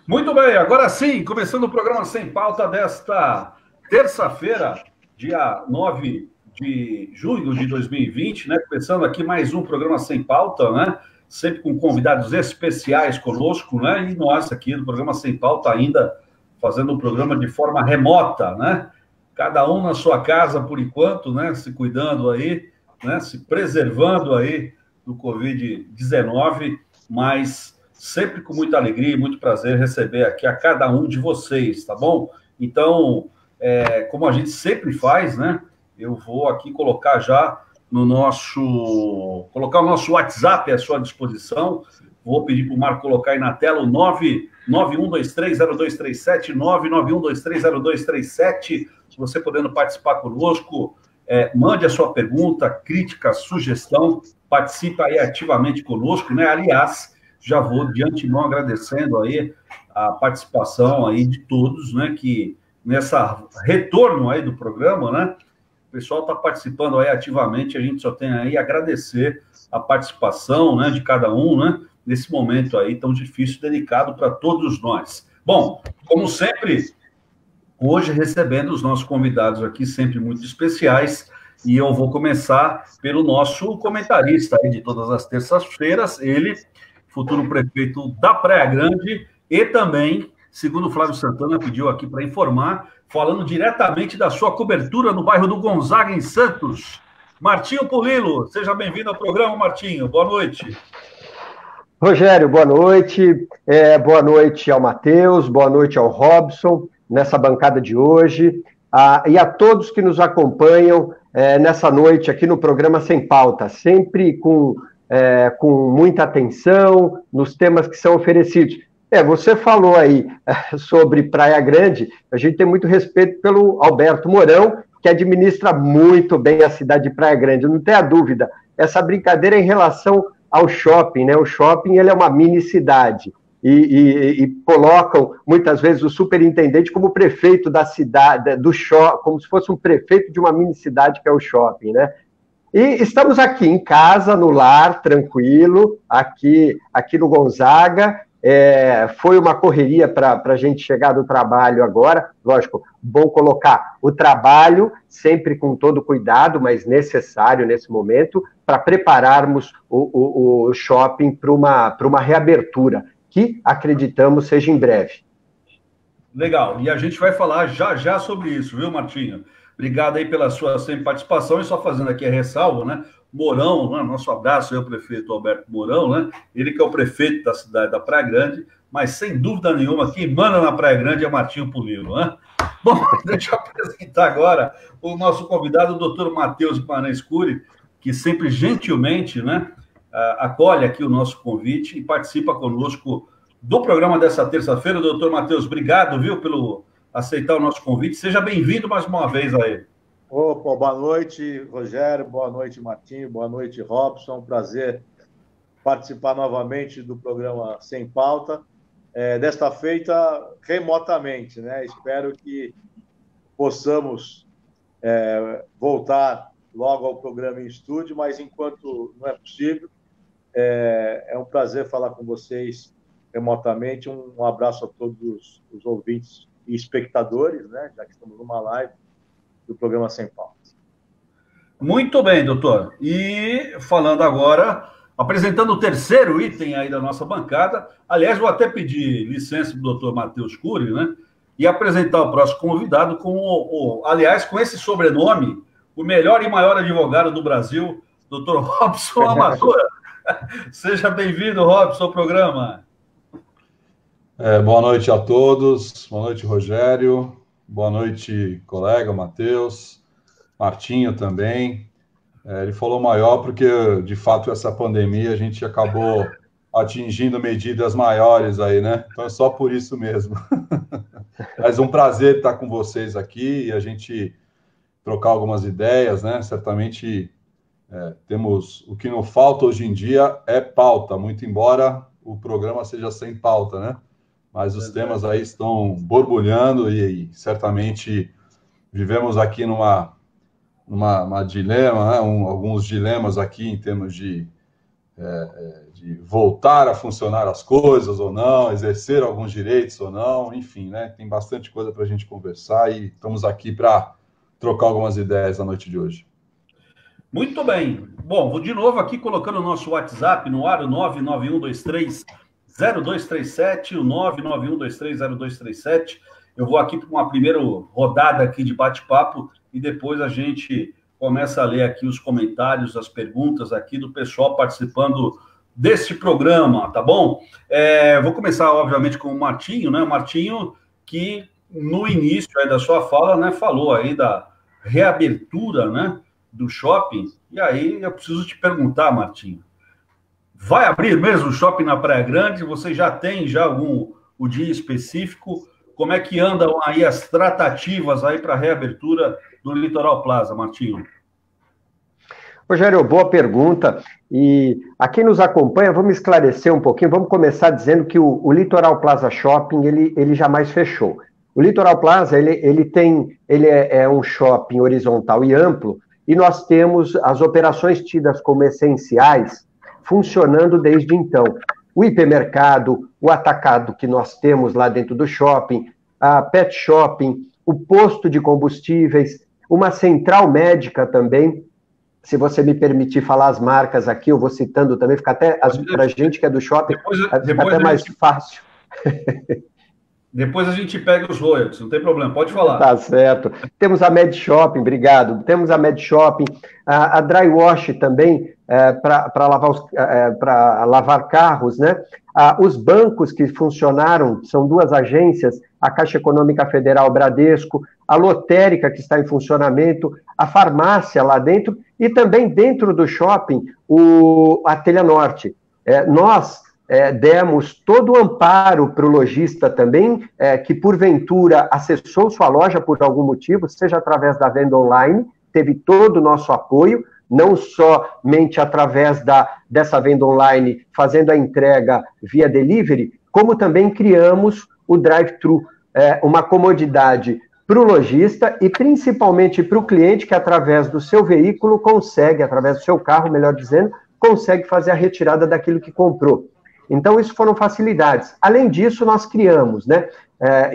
Muito bem, agora sim, começando o programa Sem Pauta desta terça-feira, dia 9 de junho de 2020, né? Começando aqui mais um programa Sem Pauta, né? Sempre com convidados especiais conosco, né? E nós aqui do programa Sem Pauta ainda fazendo o programa de forma remota, né? Cada um na sua casa por enquanto, né? Se cuidando aí, né? Se preservando aí do Covid-19, mas sempre com muita alegria e muito prazer receber aqui a cada um de vocês, tá bom? Então, como a gente sempre faz, né? Eu vou aqui colocar já colocar o nosso WhatsApp à sua disposição. Vou pedir para o Marco colocar aí na tela o 991230237, 991230237. Você podendo participar conosco, mande a sua pergunta, crítica, sugestão, participe aí ativamente conosco, né? Aliás, já vou de antemão agradecendo aí a participação aí de todos, né, que nessa retorno aí do programa, né, o pessoal está participando aí ativamente, a gente só tem aí a agradecer a participação, né, de cada um, né, nesse momento aí tão difícil e delicado para todos nós. Bom, como sempre, hoje recebendo os nossos convidados aqui, sempre muito especiais, e eu vou começar pelo nosso comentarista aí de todas as terças-feiras, ele, futuro prefeito da Praia Grande, e também, segundo o Flávio Santana pediu aqui para informar, falando diretamente da sua cobertura no bairro do Gonzaga, em Santos, Martinho Polilo. Seja bem-vindo ao programa, Martinho. Boa noite. Rogério, boa noite. Boa noite ao Matheus, boa noite ao Robson, nessa bancada de hoje, e a todos que nos acompanham nessa noite aqui no programa Sem Pauta, sempre com muita atenção nos temas que são oferecidos. Você falou aí sobre Praia Grande, a gente tem muito respeito pelo Alberto Mourão, que administra muito bem a cidade de Praia Grande, não tenha dúvida. Essa brincadeira é em relação ao shopping, né? O shopping ele é uma mini cidade e colocam muitas vezes o superintendente como prefeito da cidade, do shopping, como se fosse um prefeito de uma mini cidade que é o shopping, né? E estamos aqui em casa, no lar, tranquilo, aqui no Gonzaga. Foi uma correria para a gente chegar do trabalho agora. Lógico, bom colocar o trabalho sempre com todo cuidado, mas necessário nesse momento, para prepararmos o shopping para uma reabertura, que acreditamos seja em breve. Legal, e a gente vai falar já sobre isso, viu, Martinho? Obrigado aí pela sua sempre participação, e só fazendo aqui a ressalva, né? Mourão, né? Nosso abraço aí ao prefeito Alberto Mourão, né? Ele que é o prefeito da cidade da Praia Grande, mas sem dúvida nenhuma, quem manda na Praia Grande é Martinho Polilo, né? Bom, deixa eu apresentar agora o nosso convidado, o doutor Matheus Guimarães Cury, que sempre gentilmente, né, acolhe aqui o nosso convite e participa conosco do programa dessa terça-feira. Doutor Matheus, obrigado, viu, pelo aceitar o nosso convite. Seja bem-vindo mais uma vez aí. Opa, boa noite, Rogério, boa noite, Martinho, boa noite, Robson. Prazer participar novamente do programa Sem Pauta, desta feita remotamente, né? Espero que possamos voltar logo ao programa em estúdio, mas enquanto não é possível, é um prazer falar com vocês remotamente. Um abraço a todos os ouvintes e espectadores, né? Já que estamos numa live do programa Sem Pauta. Muito bem, doutor. E falando agora, apresentando o terceiro item aí da nossa bancada, aliás, vou até pedir licença do doutor Matheus Cury, né? E apresentar o próximo convidado aliás, com esse sobrenome, o melhor e maior advogado do Brasil, doutor Robson Amador. Seja bem-vindo, Robson, ao programa. Boa noite a todos, boa noite, Rogério, boa noite, colega Matheus, Martinho também. Ele falou maior porque, de fato, essa pandemia a gente acabou atingindo medidas maiores aí, né? Então é só por isso mesmo. Mas um prazer estar com vocês aqui e a gente trocar algumas ideias, né? Certamente temos o que não falta hoje em dia é pauta, muito embora o programa seja sem pauta, né? Mas os temas aí estão borbulhando e certamente vivemos aqui numa dilema, né? Alguns dilemas aqui em termos de voltar a funcionar as coisas ou não, exercer alguns direitos ou não, enfim, né? Tem bastante coisa para a gente conversar e estamos aqui para trocar algumas ideias na noite de hoje. Muito bem. Bom, vou de novo aqui colocando o nosso WhatsApp no ar, o 991230237, o 991230237. Eu vou aqui para uma primeira rodada aqui de bate-papo e depois a gente começa a ler aqui os comentários, as perguntas aqui do pessoal participando desse programa, tá bom? Vou começar, obviamente, com o Martinho, né? O Martinho, que no início aí da sua fala, né, falou aí da reabertura, né, do shopping. E aí eu preciso te perguntar, Martinho, vai abrir mesmo o shopping na Praia Grande? Você já tem o dia específico? Como é que andam aí as tratativas aí para a reabertura do Litoral Plaza, Martinho? Rogério, boa pergunta. E a quem nos acompanha, vamos esclarecer um pouquinho, vamos começar dizendo que o Litoral Plaza Shopping, ele jamais fechou. O Litoral Plaza, ele é um shopping horizontal e amplo, e nós temos as operações tidas como essenciais funcionando desde então. O hipermercado, o atacado que nós temos lá dentro do shopping, a pet shopping, o posto de combustíveis, uma central médica também. Se você me permitir falar as marcas aqui, eu vou citando também, fica até, para a gente que é do shopping, fica até mais fácil. Depois a gente pega os royalties, não tem problema, pode falar. Tá certo. Temos a Med Shopping, obrigado. Temos a Med Shopping, a Dry Wash também, para lavar carros, né? Os bancos que funcionaram, são duas agências, a Caixa Econômica Federal Bradesco, a lotérica que está em funcionamento, a farmácia lá dentro, e também dentro do shopping, a Telha Norte. Nós demos todo o amparo para o lojista também, que porventura acessou sua loja por algum motivo, seja através da venda online, teve todo o nosso apoio, não somente através dessa venda online, fazendo a entrega via delivery, como também criamos o drive-thru, uma comodidade para o lojista e principalmente para o cliente que através do seu veículo consegue, através do seu carro, melhor dizendo, consegue fazer a retirada daquilo que comprou. Então, isso foram facilidades. Além disso, nós criamos, né,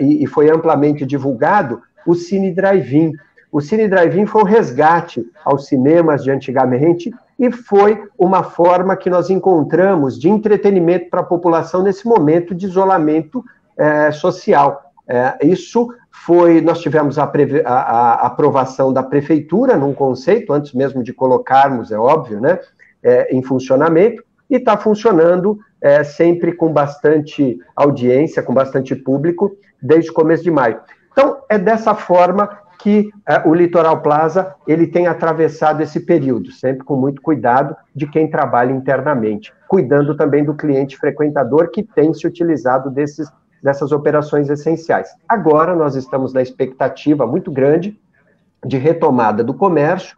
e foi amplamente divulgado, o Cine Drive-In. O Cine Drive-In foi um resgate aos cinemas de antigamente e foi uma forma que nós encontramos de entretenimento para a população nesse momento de isolamento social. Nós tivemos a aprovação da prefeitura num conceito, antes mesmo de colocarmos, é óbvio, né, em funcionamento, e está funcionando sempre com bastante audiência, com bastante público, desde o começo de maio. Então, é dessa forma que o Litoral Plaza ele tem atravessado esse período, sempre com muito cuidado de quem trabalha internamente, cuidando também do cliente frequentador que tem se utilizado dessas operações essenciais. Agora, nós estamos na expectativa muito grande de retomada do comércio.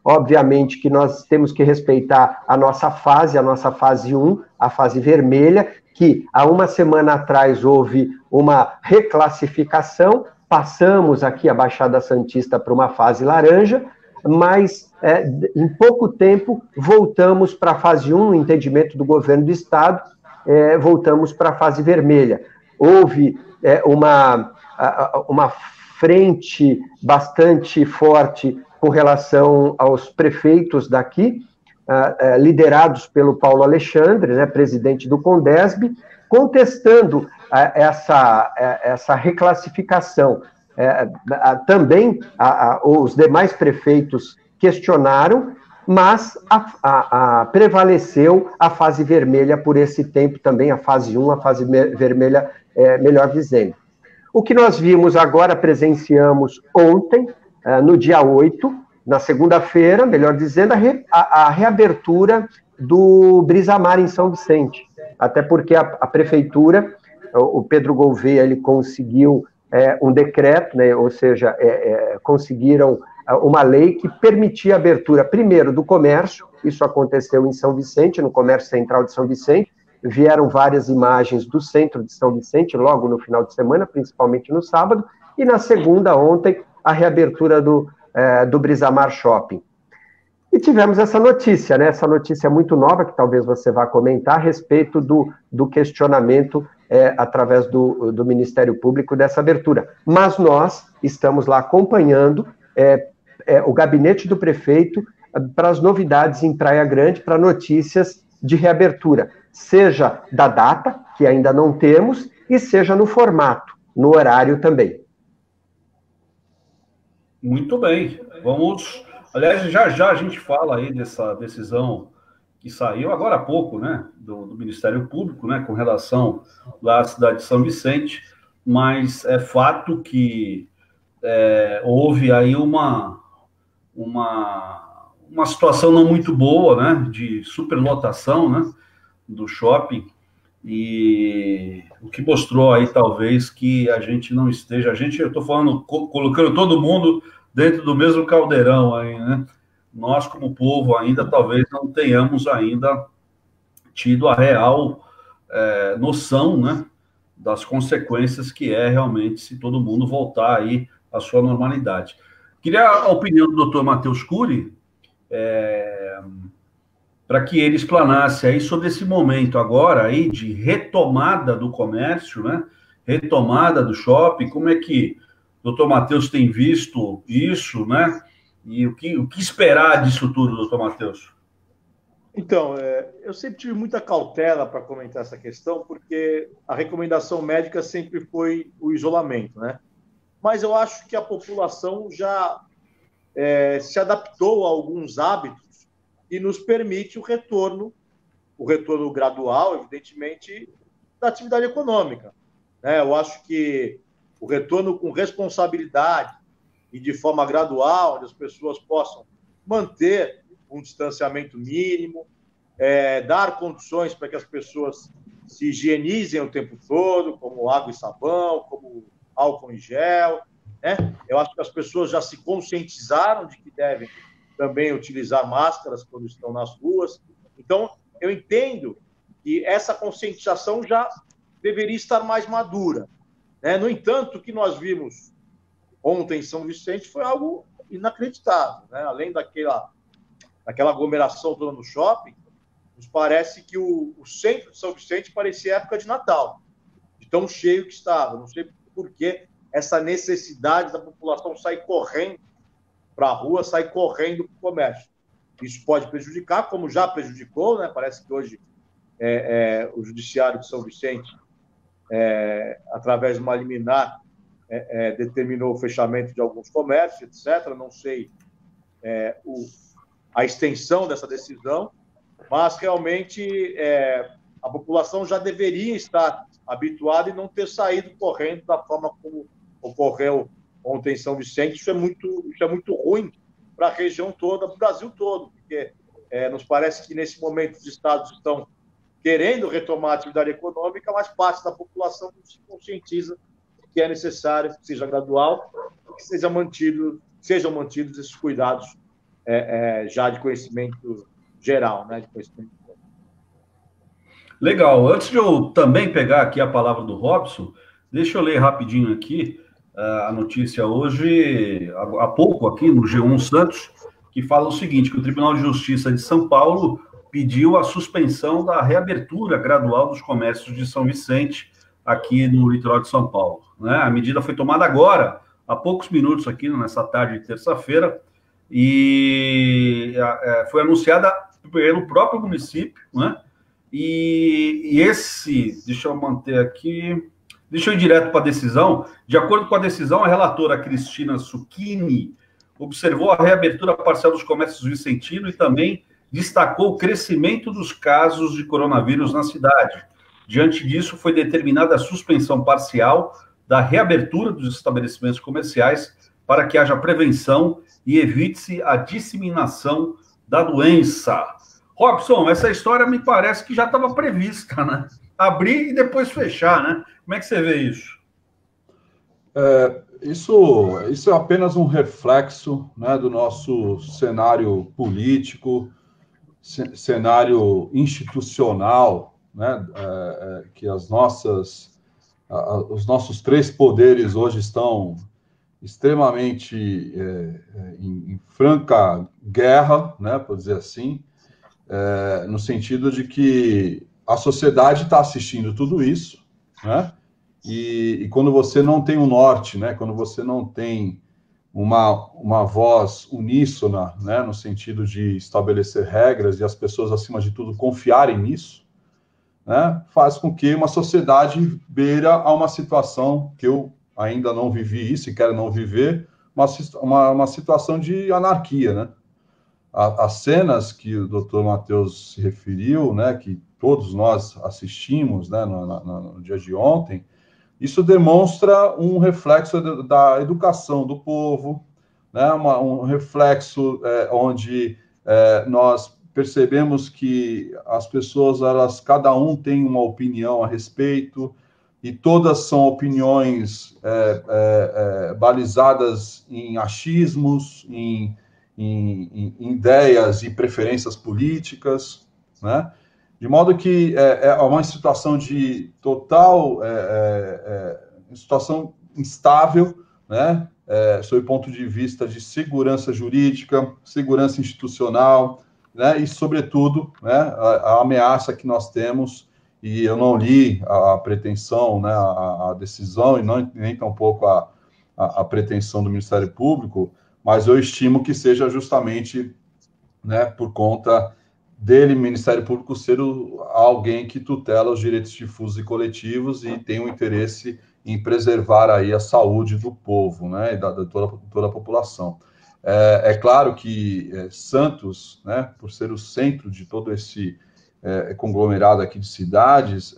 Obviamente que nós temos que respeitar a nossa fase 1, a fase vermelha, que há uma semana atrás houve uma reclassificação, passamos aqui a Baixada Santista para uma fase laranja, mas em pouco tempo voltamos para a fase 1, no entendimento do governo do Estado, voltamos para a fase vermelha. Houve uma frente bastante forte com relação aos prefeitos daqui, liderados pelo Paulo Alexandre, né, presidente do Condesb, contestando essa reclassificação. Também os demais prefeitos questionaram, mas prevaleceu a fase vermelha por esse tempo também, a fase 1, a fase vermelha, melhor dizendo. O que nós vimos agora, presenciamos ontem, no dia 8, na segunda-feira, melhor dizendo, a reabertura do Brisamar em São Vicente. Até porque a prefeitura, o Pedro Gouveia, ele conseguiu um decreto, né, ou seja, conseguiram uma lei que permitia a abertura, primeiro, do comércio, isso aconteceu em São Vicente, no Comércio Central de São Vicente, vieram várias imagens do centro de São Vicente, logo no final de semana, principalmente no sábado, e na segunda, ontem, a reabertura do Brisamar Shopping. E tivemos essa notícia, né? Essa notícia muito nova, que talvez você vá comentar, a respeito do questionamento através do Ministério Público dessa abertura. Mas nós estamos lá acompanhando o gabinete do prefeito para as novidades em Praia Grande, para notícias de reabertura, seja da data, que ainda não temos, e seja no formato, no horário também. Muito bem, vamos... Aliás, já a gente fala aí dessa decisão que saiu agora há pouco, né, do Ministério Público, né, com relação lá à cidade de São Vicente, mas é fato que houve aí uma situação não muito boa, né, de superlotação, né, do shopping, e o que mostrou aí talvez que a gente não esteja, eu estou falando, colocando todo mundo dentro do mesmo caldeirão aí, né? Nós, como povo, ainda talvez não tenhamos ainda tido a real noção, né, das consequências que realmente se todo mundo voltar aí à sua normalidade. Queria a opinião do Dr. Matheus Cury, para que ele explanasse aí sobre esse momento agora aí de retomada do comércio, né? Retomada do shopping, como é que o doutor Matheus tem visto isso, né? E o que esperar disso tudo, doutor Matheus? Então, eu sempre tive muita cautela para comentar essa questão, porque a recomendação médica sempre foi o isolamento, né? Mas eu acho que a população já se adaptou a alguns hábitos e nos permite o retorno gradual, evidentemente, da atividade econômica, né? Eu acho que o retorno com responsabilidade e de forma gradual, onde as pessoas possam manter um distanciamento mínimo, dar condições para que as pessoas se higienizem o tempo todo, como água e sabão, como álcool em gel, né? Eu acho que as pessoas já se conscientizaram de que devem também utilizar máscaras quando estão nas ruas. Então, eu entendo que essa conscientização já deveria estar mais madura, né? No entanto, o que nós vimos ontem em São Vicente foi algo inacreditável, né? Além daquela aglomeração toda no shopping, nos parece que o centro de São Vicente parecia época de Natal, de tão cheio que estava. Não sei por que essa necessidade da população sair correndo para a rua, sair correndo para o comércio. Isso pode prejudicar, como já prejudicou, né? Parece que hoje o Judiciário de São Vicente, através de uma liminar, determinou o fechamento de alguns comércios, etc. Não sei a extensão dessa decisão, mas realmente a população já deveria estar habituada e não ter saído correndo da forma como ocorreu ontem em São Vicente. Isso é muito ruim para a região toda, para o Brasil todo, porque nos parece que nesse momento os estados estão querendo retomar a atividade econômica, mas parte da população não se conscientiza que é necessário que seja gradual e que sejam mantidos esses cuidados já de conhecimento geral, né? De conhecimento. Legal. Antes de eu também pegar aqui a palavra do Robson, deixa eu ler rapidinho aqui a notícia hoje, há pouco aqui no G1 Santos, que fala o seguinte, que o Tribunal de Justiça de São Paulo pediu a suspensão da reabertura gradual dos comércios de São Vicente, aqui no litoral de São Paulo, né? A medida foi tomada agora, há poucos minutos aqui, nessa tarde de terça-feira, e foi anunciada pelo próprio município, né? E deixa eu manter aqui, deixa eu ir direto para a decisão. De acordo com a decisão, a relatora Cristina Succhini observou a reabertura parcial dos comércios vicentinos e também destacou o crescimento dos casos de coronavírus na cidade. Diante disso, foi determinada a suspensão parcial da reabertura dos estabelecimentos comerciais para que haja prevenção e evite-se a disseminação da doença. Robson, essa história me parece que já estava prevista, né? Abrir e depois fechar, né? Como é que você vê isso? Isso é apenas um reflexo, né, do nosso cenário político, cenário institucional, né, que os nossos três poderes hoje estão extremamente em franca guerra, né, por dizer assim, no sentido de que a sociedade está assistindo tudo isso, né? E quando você não tem um norte, né? Quando você não tem uma voz uníssona, né? No sentido de estabelecer regras e as pessoas, acima de tudo, confiarem nisso, né? Faz com que uma sociedade beira a uma situação que eu ainda não vivi isso e quero não viver, uma situação de anarquia, né? As cenas que o Dr. Matheus se referiu, né, que todos nós assistimos, né, no dia de ontem, isso demonstra um reflexo da educação do povo, né, um reflexo onde nós percebemos que as pessoas, cada um tem uma opinião a respeito, e todas são opiniões balizadas em achismos, em ideias e preferências políticas, né? De modo que é uma situação de total situação instável, né? Sob o ponto de vista de segurança jurídica, segurança institucional, né? E, sobretudo, né, a ameaça que nós temos, e eu não li a pretensão, né, a decisão, e nem tampouco a pretensão do Ministério Público, mas eu estimo que seja justamente, né, por conta dele, Ministério Público, ser alguém que tutela os direitos difusos e coletivos e tem um interesse em preservar aí a saúde do povo, né, e de toda a população. É claro que Santos, né, por ser o centro de todo esse conglomerado aqui de cidades,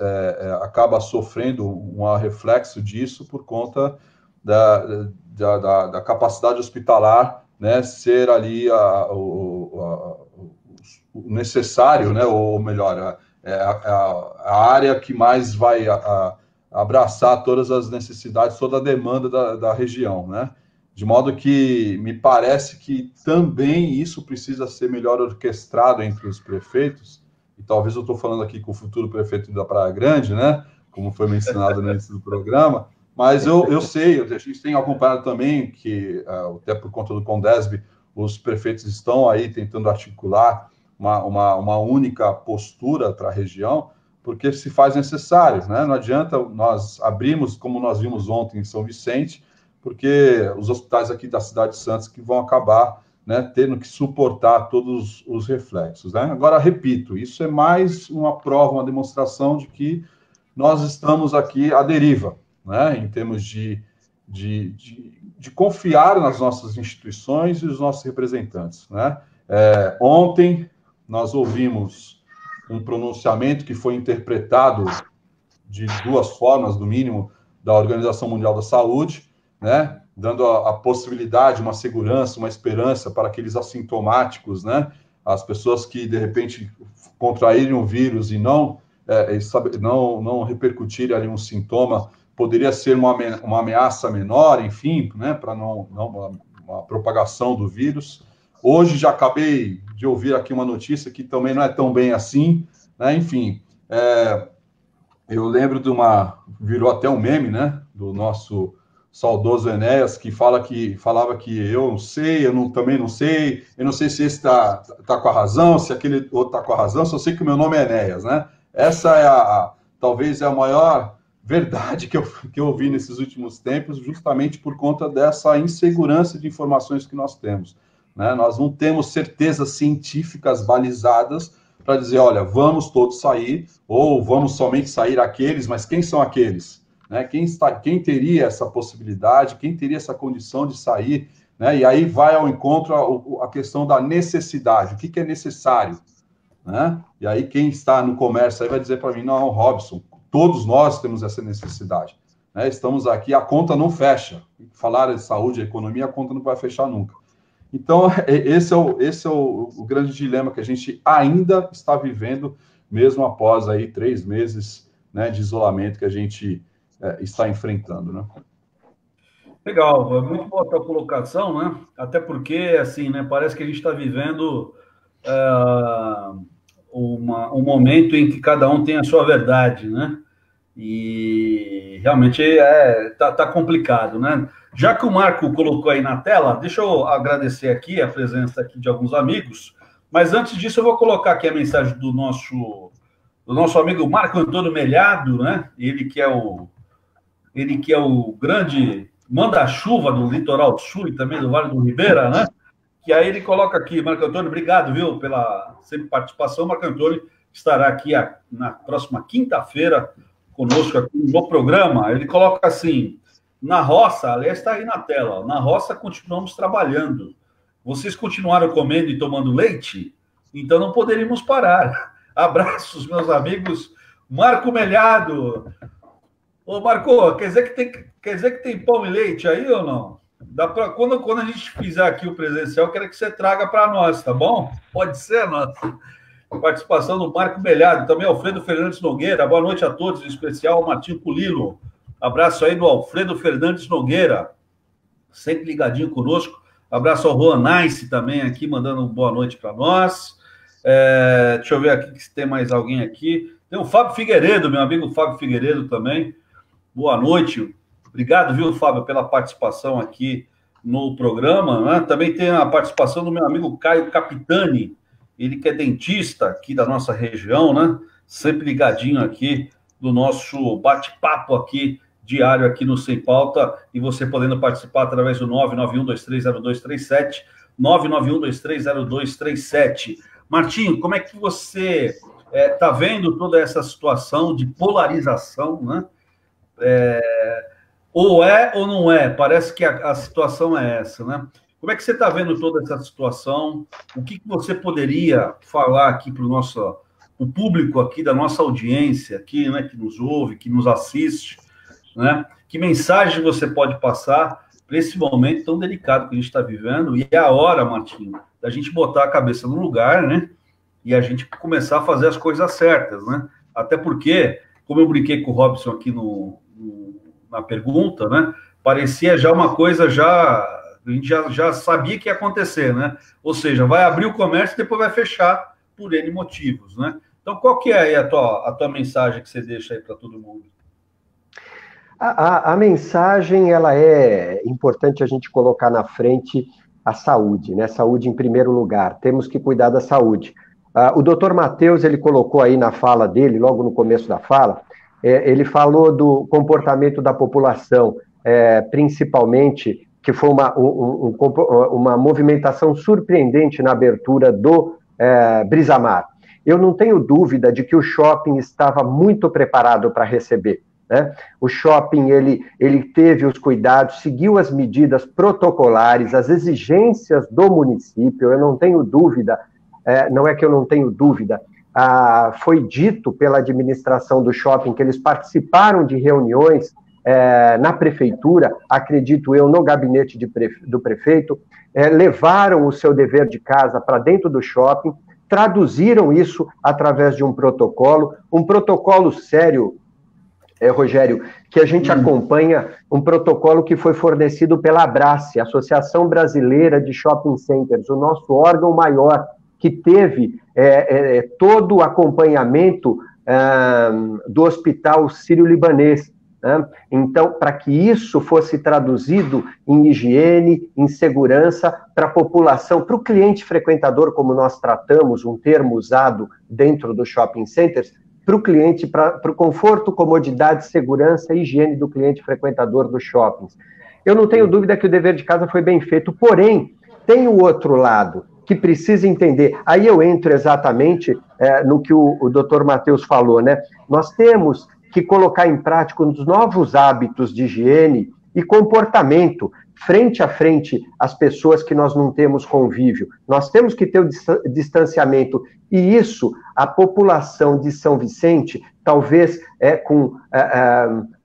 acaba sofrendo um reflexo disso por conta da capacidade hospitalar, né, ser ali o necessário, né, ou melhor, a área que mais vai abraçar todas as necessidades, toda a demanda da região, né? De modo que me parece que também isso precisa ser melhor orquestrado entre os prefeitos, e talvez eu estou falando aqui com o futuro prefeito da Praia Grande, né, como foi mencionado no início do programa, mas eu sei, a gente tem acompanhado também que, até por conta do Condesb, os prefeitos estão aí tentando articular uma única postura para a região, porque se faz necessário, né? Não adianta nós abrirmos, como nós vimos ontem em São Vicente, porque os hospitais aqui da cidade de Santos que vão acabar, né, tendo que suportar todos os reflexos, né? Agora, repito, isso é mais uma prova, uma demonstração de que nós estamos aqui à deriva, né, em termos de confiar nas nossas instituições e os nossos representantes, né? Ontem nós ouvimos um pronunciamento que foi interpretado de duas formas, no mínimo, da Organização Mundial da Saúde, né, dando a possibilidade, uma segurança, uma esperança para aqueles assintomáticos, né, as pessoas que, de repente, contraírem o vírus e não repercutirem ali um sintoma, poderia ser uma ameaça menor, enfim, né, para uma propagação do vírus. Hoje já acabei de ouvir aqui uma notícia que também não é tão bem assim, né, enfim, eu lembro virou até um meme, né, do nosso saudoso Enéas, que falava que eu não sei, também não sei, eu não sei se esse tá com a razão, se aquele outro tá com a razão, só sei que o meu nome é Enéas, né? Essa é talvez a maior verdade que eu ouvi nesses últimos tempos, justamente por conta dessa insegurança de informações que nós temos, né? Nós não temos certezas científicas balizadas para dizer, olha, vamos todos sair, ou vamos somente sair aqueles, mas quem são aqueles? Né? Quem teria essa possibilidade, quem teria essa condição de sair, né? E aí vai ao encontro a questão da necessidade, o que é necessário, né? E aí quem está no comércio aí vai dizer para mim, não, Robson, todos nós temos essa necessidade, né? Estamos aqui, a conta não fecha, falar de saúde e economia, a conta não vai fechar nunca. Então, esse é o grande dilema que a gente ainda está vivendo, mesmo após aí 3 meses, né, de isolamento que a gente está enfrentando, né? Legal, é muito boa a tua colocação, né? Até porque, assim, né, parece que a gente está vivendo um momento em que cada um tem a sua verdade, né? E realmente tá complicado, né? Já que o Marco colocou aí na tela, deixa eu agradecer aqui a presença aqui de alguns amigos, mas antes disso eu vou colocar aqui a mensagem do nosso amigo Marco Antônio Melhado, né? Ele que é o grande manda-chuva do Litoral Sul e também do Vale do Ribeira, né? Que aí ele coloca aqui, Marco Antônio, obrigado, viu, pela sempre participação. Marco Antônio estará aqui na próxima quinta-feira conosco aqui no programa. Ele coloca assim, na roça, aliás, está aí na tela, ó, na roça continuamos trabalhando. Vocês continuaram comendo e tomando leite? Então não poderíamos parar. Abraços, meus amigos. Marco Melhado. Ô, Marco, quer dizer que tem pão e leite aí ou não? Quando a gente fizer aqui o presencial, eu quero que você traga para nós, tá bom? Pode ser, nossa. Participação do Marco Melhado, também Alfredo Fernandes Nogueira. Boa noite a todos, em especial ao Martinho Pulilo. Abraço aí do Alfredo Fernandes Nogueira, sempre ligadinho conosco. Abraço ao Juan Nice também aqui, mandando boa noite para nós. Deixa eu ver aqui se tem mais alguém aqui. Tem o Fábio Figueiredo, meu amigo Fábio Figueiredo também. Boa noite. Obrigado, viu, Fábio, pela participação aqui no programa, né? Também tem a participação do meu amigo Caio Capitani, ele que é dentista aqui da nossa região, né? Sempre ligadinho aqui do nosso bate-papo aqui, diário aqui no Sem Pauta, e você podendo participar através do 991230237, 991230237. Martinho, como é que você está vendo toda essa situação de polarização, né? Ou é ou não é? Parece que a situação é essa, né? Como é que você está vendo toda essa situação? O que você poderia falar aqui para o público aqui da nossa audiência, aqui, né, que nos ouve, que nos assiste, né? Que mensagem você pode passar para esse momento tão delicado que a gente está vivendo? E é a hora, Martinho, da gente botar a cabeça no lugar, né? E a gente começar a fazer as coisas certas, né? Até porque, como eu brinquei com o Robson aqui na pergunta, né? Parecia já uma coisa a gente já sabia que ia acontecer, né? Ou seja, vai abrir o comércio e depois vai fechar por N motivos, né? Então, qual que é aí a tua mensagem que você deixa aí para todo mundo? A mensagem, ela é importante a gente colocar na frente a saúde, né? Saúde em primeiro lugar. Temos que cuidar da saúde. O doutor Matheus, ele colocou aí na fala dele, logo no começo da fala, ele falou do comportamento da população, principalmente, que foi uma movimentação surpreendente na abertura do Brisamar. Eu não tenho dúvida de que o shopping estava muito preparado para receber, né? O shopping, ele teve os cuidados, seguiu as medidas protocolares, as exigências do município, eu não tenho dúvida, não é que eu não tenho dúvida, foi dito pela administração do shopping que eles participaram de reuniões na prefeitura, acredito eu, no gabinete do prefeito, levaram o seu dever de casa para dentro do shopping, traduziram isso através de um protocolo sério, Rogério, que a gente acompanha, um protocolo que foi fornecido pela Abrace, Associação Brasileira de Shopping Centers, o nosso órgão maior, que teve todo o acompanhamento do Hospital Sírio-Libanês, né? Então, para que isso fosse traduzido em higiene, em segurança para a população, para o cliente frequentador, como nós tratamos, um termo usado dentro dos shopping centers, para o cliente, para o conforto, comodidade, segurança e higiene do cliente frequentador dos shoppings. Eu não tenho dúvida que o dever de casa foi bem feito, porém, tem o outro lado, que precisa entender. Aí eu entro exatamente no que o doutor Matheus falou, né? Nós temos que colocar em prática os novos hábitos de higiene e comportamento frente a frente às pessoas que nós não temos convívio. Nós temos que ter o distanciamento, e isso, a população de São Vicente, talvez com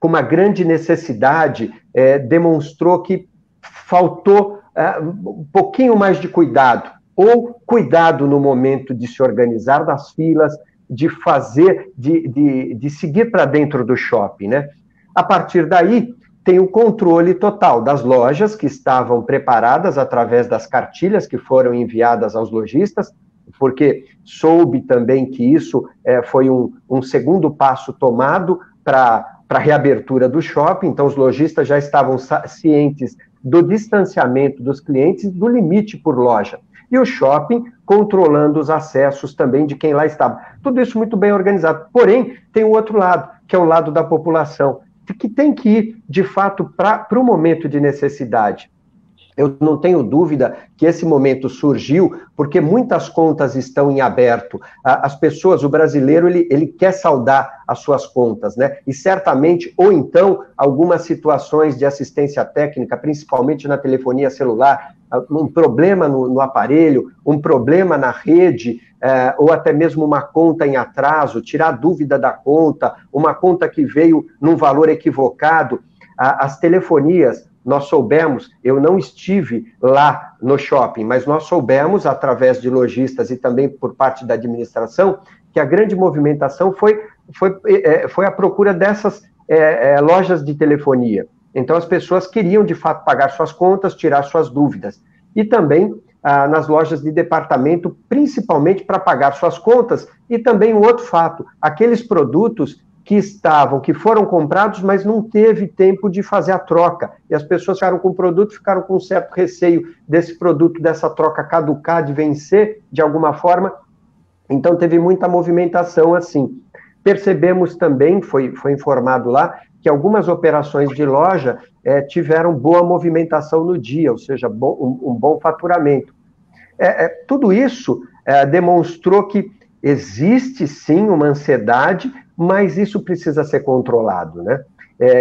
uma grande necessidade, demonstrou que faltou um pouquinho mais de cuidado, ou cuidado no momento de se organizar das filas, de fazer, de seguir para dentro do shopping, né? A partir daí, tem o controle total das lojas que estavam preparadas através das cartilhas que foram enviadas aos lojistas, porque soube também que isso foi um segundo passo tomado para a reabertura do shopping, então os lojistas já estavam cientes do distanciamento dos clientes, do limite por loja. E o shopping controlando os acessos também de quem lá estava. Tudo isso muito bem organizado. Porém, tem o outro lado, que é o lado da população, que tem que ir, de fato, para o momento de necessidade. Eu não tenho dúvida que esse momento surgiu porque muitas contas estão em aberto. As pessoas, o brasileiro, ele quer saldar as suas contas, né? E certamente, ou então, algumas situações de assistência técnica, principalmente na telefonia celular, um problema no aparelho, um problema na rede, ou até mesmo uma conta em atraso, tirar dúvida da conta, uma conta que veio num valor equivocado. As telefonias, nós soubemos, eu não estive lá no shopping, mas nós soubemos, através de lojistas e também por parte da administração, que a grande movimentação foi a procura dessas lojas de telefonia. Então, as pessoas queriam, de fato, pagar suas contas, tirar suas dúvidas. E também nas lojas de departamento, principalmente para pagar suas contas. E também um outro fato, aqueles produtos que foram comprados, mas não teve tempo de fazer a troca. E as pessoas ficaram com o produto, ficaram com um certo receio desse produto, dessa troca caducar, de vencer de alguma forma. Então, teve muita movimentação assim. Percebemos também, foi informado lá, que algumas operações de loja tiveram boa movimentação no dia, ou seja, um bom faturamento. Tudo isso demonstrou que existe, sim, uma ansiedade, mas isso precisa ser controlado, né?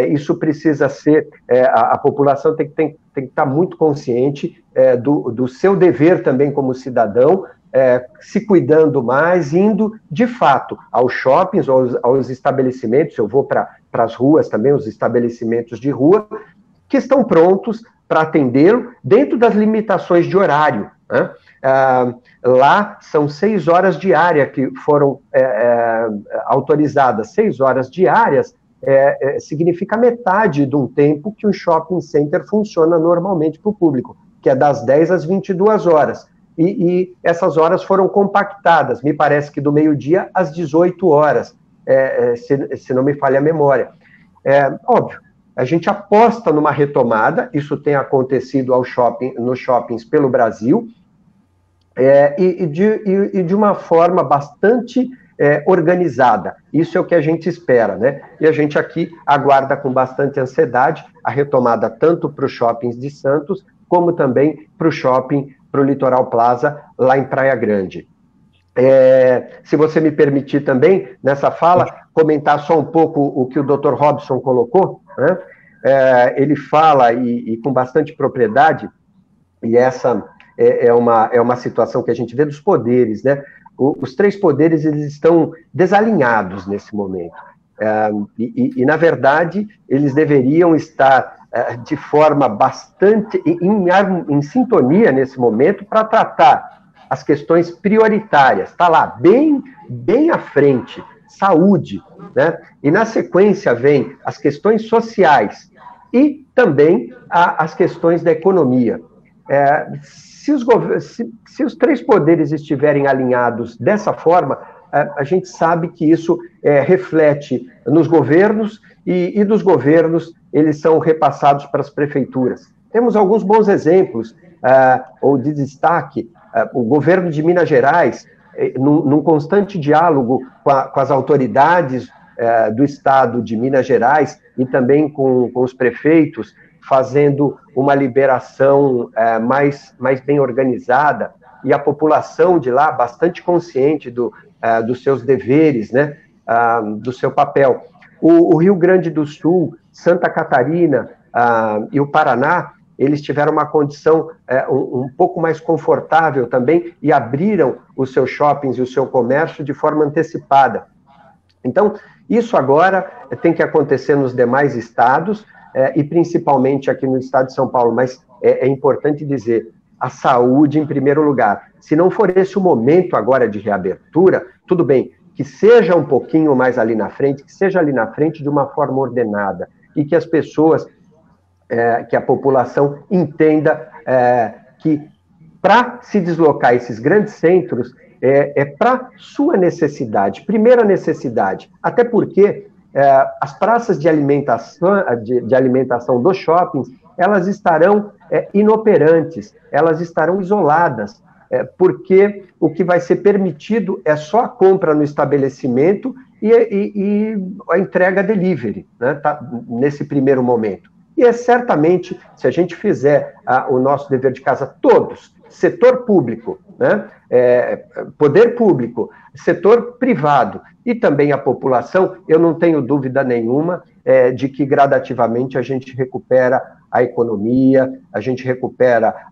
Isso precisa ser... a população tem que estar muito consciente do seu dever também como cidadão, se cuidando mais, indo, de fato, aos shoppings, aos estabelecimentos. Eu vou para as ruas também, os estabelecimentos de rua, que estão prontos para atendê-lo dentro das limitações de horário, né? Lá são 6 horas diárias que foram autorizadas. 6 horas diárias significa metade de um tempo que um shopping center funciona normalmente para o público, que é das 10 às 22 horas. E essas horas foram compactadas, me parece que do meio-dia às 18 horas, se não me falha a memória. Óbvio, a gente aposta numa retomada, isso tem acontecido nos shoppings pelo Brasil, e de uma forma bastante organizada. Isso é o que a gente espera, né? E a gente aqui aguarda com bastante ansiedade a retomada tanto para os shoppings de Santos, como também para o shopping, para o Litoral Plaza, lá em Praia Grande. Se você me permitir também, nessa fala, comentar só um pouco o que o Dr. Robson colocou, né? Ele fala, e com bastante propriedade, e essa é uma situação que a gente vê dos poderes, né? Os 3 poderes, eles estão desalinhados nesse momento. E, na verdade, eles deveriam estar de forma bastante em sintonia nesse momento para tratar as questões prioritárias. Está lá, bem à frente, saúde, né? E na sequência vem as questões sociais e também as questões da economia. Se os 3 poderes estiverem alinhados dessa forma, a gente sabe que isso reflete nos governos, e dos governos eles são repassados para as prefeituras. Temos alguns bons exemplos, ou de destaque. O governo de Minas Gerais, num constante diálogo com as autoridades do estado de Minas Gerais e também com os prefeitos, fazendo uma liberação mais bem organizada, e a população de lá bastante consciente dos seus deveres, né, do seu papel. O Rio Grande do Sul, Santa Catarina e o Paraná, eles tiveram uma condição um pouco mais confortável também e abriram os seus shoppings e o seu comércio de forma antecipada. Então, isso agora tem que acontecer nos demais estados, e principalmente aqui no estado de São Paulo, mas é importante dizer, a saúde em primeiro lugar. Se não for esse o momento agora de reabertura, tudo bem, que seja um pouquinho mais ali na frente, que seja ali na frente de uma forma ordenada, e que as pessoas, que a população entenda que para se deslocar a esses grandes centros, para sua necessidade, primeira necessidade, até porque as praças de alimentação dos shoppings, elas estarão inoperantes, elas estarão isoladas, porque o que vai ser permitido é só a compra no estabelecimento e a entrega delivery, né, tá, nesse primeiro momento. E certamente, se a gente fizer o nosso dever de casa, todos, setor público, né, poder público, setor privado e também a população, eu não tenho dúvida nenhuma de que gradativamente a gente recupera a economia, a gente recupera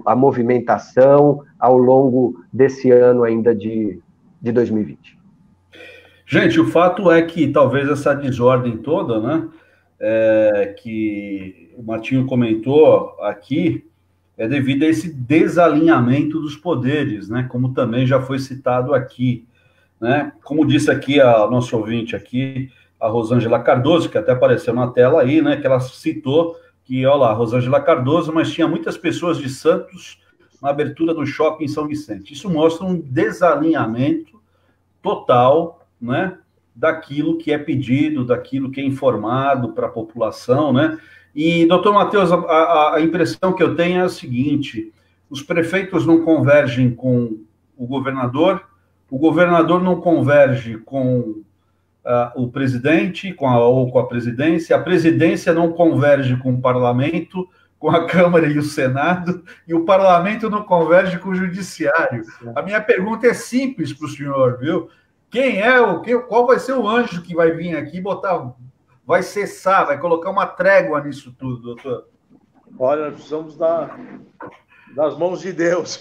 a movimentação ao longo desse ano ainda de 2020. Gente, o fato é que talvez essa desordem toda, né, que o Martinho comentou aqui, é devido a esse desalinhamento dos poderes, né, como também já foi citado aqui, né, como disse aqui a nossa ouvinte aqui, a Rosângela Cardoso, que até apareceu na tela aí, né, que ela citou que, olha lá, Rosângela Cardoso, mas tinha muitas pessoas de Santos na abertura do shopping em São Vicente. Isso mostra um desalinhamento total, né, daquilo que é pedido, daquilo que é informado para a população, né? E, doutor Matheus, a impressão que eu tenho é a seguinte: os prefeitos não convergem com o governador não converge com o presidente, ou com a presidência não converge com o parlamento, com a Câmara e o Senado, e o parlamento não converge com o judiciário. A minha pergunta é simples para o senhor, viu? Qual vai ser o anjo que vai vir aqui vai cessar, vai colocar uma trégua nisso tudo, doutor? Olha, nós precisamos das mãos de Deus.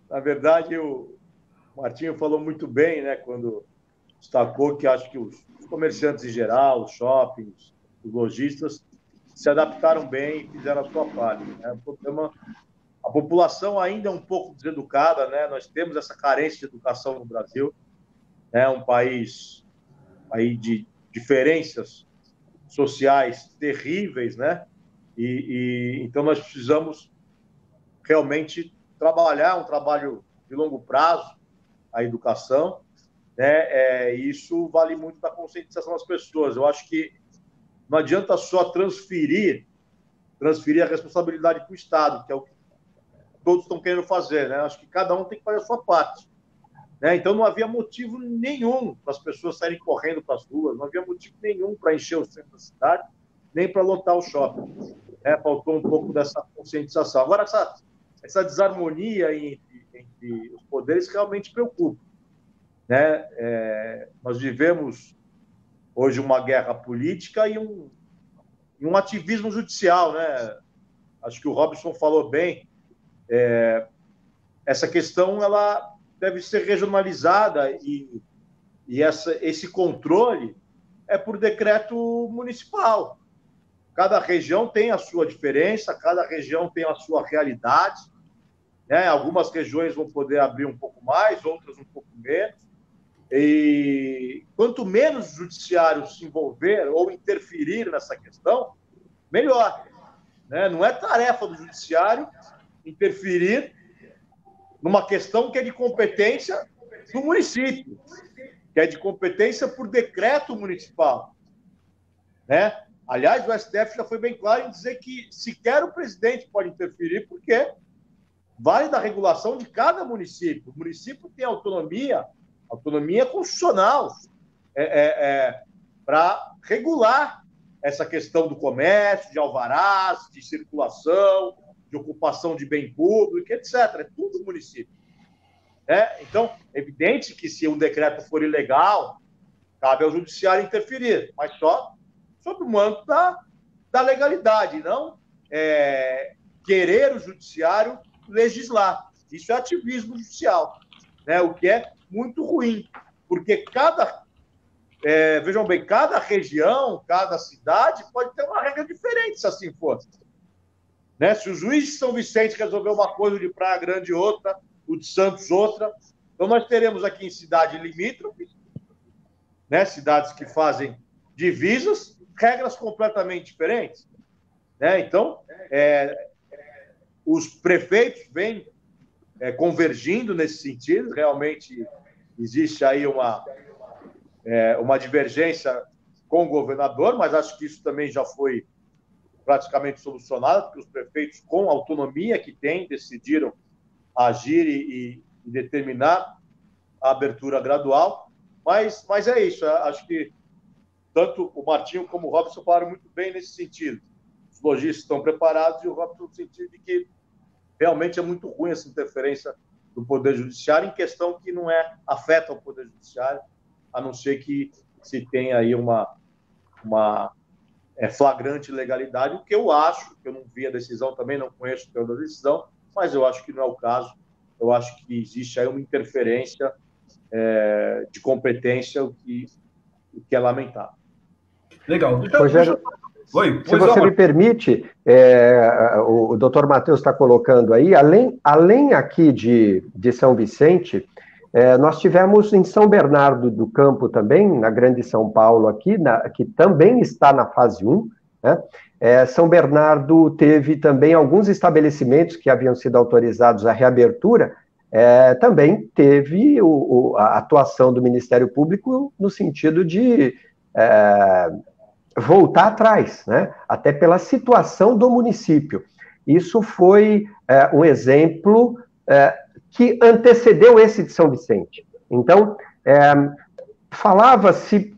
Na verdade, o Martinho falou muito bem, né, quando destacou que acho que os comerciantes em geral, os shoppings, os lojistas, se adaptaram bem e fizeram a sua parte, né? O problema, a população ainda é um pouco deseducada, né? Nós temos essa carência de educação no Brasil, é um país aí de diferenças sociais terríveis, né? Então nós precisamos realmente trabalhar um trabalho de longo prazo, a educação, né? Isso vale muito da conscientização das pessoas. Eu acho que não adianta só transferir a responsabilidade para o Estado, que é o que todos estão querendo fazer, né? Acho que cada um tem que fazer a sua parte, né? Então não havia motivo nenhum para as pessoas saírem correndo para as ruas, não havia motivo nenhum para encher o centro da cidade, nem para lotar o shopping, né? Faltou um pouco dessa conscientização. Agora, essa desarmonia entre os poderes realmente preocupa, né? Nós vivemos hoje uma guerra política e um ativismo judicial, né? Acho que o Robson falou bem. Essa questão ela deve ser regionalizada e esse controle é por decreto municipal. Cada região tem a sua diferença, cada região tem a sua realidade, né? Algumas regiões vão poder abrir um pouco mais, outras um pouco menos. E quanto menos o judiciário se envolver ou interferir nessa questão, melhor, né? Não é tarefa do judiciário interferir numa questão que é de competência do município, que é de competência por decreto municipal, né? Aliás, o STF já foi bem claro em dizer que sequer o presidente pode interferir, porque vale da regulação de cada município. O município tem autonomia constitucional para regular essa questão do comércio, de alvarás, de circulação, de ocupação de bem público, etc. É tudo município. Então, é evidente que se um decreto for ilegal, cabe ao judiciário interferir, mas só sob o manto da legalidade, não querer o judiciário legislar. Isso é ativismo judicial, né? O que é muito ruim, porque vejam bem, cada região, cada cidade pode ter uma regra diferente, se assim for. Né? Se o juiz de São Vicente resolver uma coisa, o de Praia Grande outra, o de Santos outra, então nós teremos aqui em cidade limítrofe, né? Cidades que fazem divisas, regras completamente diferentes, né? Então, os prefeitos vêm convergindo nesse sentido, realmente existe aí uma divergência com o governador, mas acho que isso também já foi praticamente solucionado, porque os prefeitos, com a autonomia que têm, decidiram agir e determinar a abertura gradual. Mas é isso, acho que tanto o Martinho como o Robson falaram muito bem nesse sentido. Os lojistas estão preparados e o Robson no sentido de que realmente é muito ruim essa interferência do Poder Judiciário em questão que não afeta o Poder Judiciário, a não ser que se tenha aí uma flagrante ilegalidade, o que eu acho, que eu não vi a decisão também, não conheço o teor da decisão, mas eu acho que não é o caso. Eu acho que existe aí uma interferência de competência, o que é lamentável. Legal. Rogério, se você me permite, o doutor Matheus está colocando aí, além aqui de São Vicente, nós tivemos em São Bernardo do Campo também, na Grande São Paulo aqui, que também está na fase 1, né? São Bernardo teve também alguns estabelecimentos que haviam sido autorizados à reabertura, também teve a atuação do Ministério Público no sentido de voltar atrás, né? Até pela situação do município. Isso foi um exemplo que antecedeu esse de São Vicente. Então, falava-se,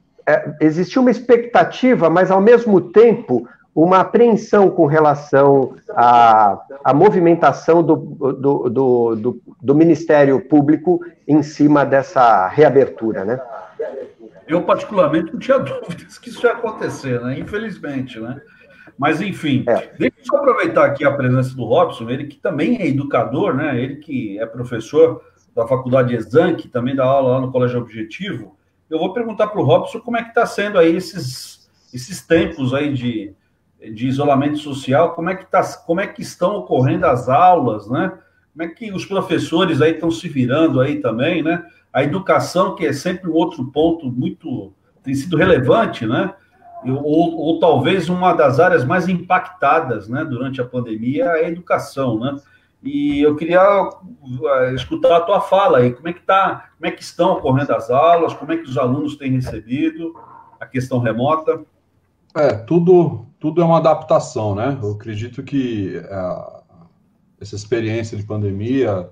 existia uma expectativa, mas ao mesmo tempo uma apreensão com relação à movimentação do Ministério Público em cima dessa reabertura, né? Eu, particularmente, não tinha dúvidas que isso ia acontecer, né? Infelizmente, né? Mas, enfim, deixa eu só aproveitar aqui a presença do Robson, ele que também é educador, né? Ele que é professor da Faculdade Exam, que também dá aula lá no Colégio Objetivo. Eu vou perguntar para o Robson como é que está sendo aí esses tempos aí de isolamento social, como é que estão ocorrendo as aulas, né? Como é que os professores aí estão se virando aí também, né? A educação, que é sempre um outro ponto tem sido relevante, né? Ou talvez uma das áreas mais impactadas, né, durante a pandemia, é a educação, né? E eu queria escutar a tua fala aí, como é que estão ocorrendo as aulas, como é que os alunos têm recebido a questão remota? Tudo é uma adaptação, né? Eu acredito que essa experiência de pandemia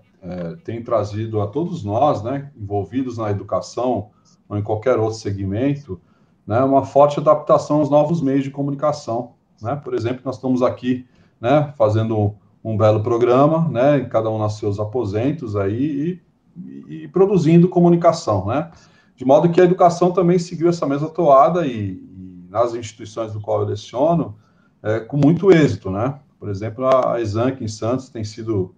tem trazido a todos nós, né, envolvidos na educação ou em qualquer outro segmento, né, uma forte adaptação aos novos meios de comunicação, né? Por exemplo, nós estamos aqui, né, fazendo um belo programa, né, cada um nos seus aposentos aí e produzindo comunicação, né? De modo que a educação também seguiu essa mesma toada e nas instituições do qual eu leciono, com muito êxito, né? Por exemplo, a Exam aqui em Santos tem sido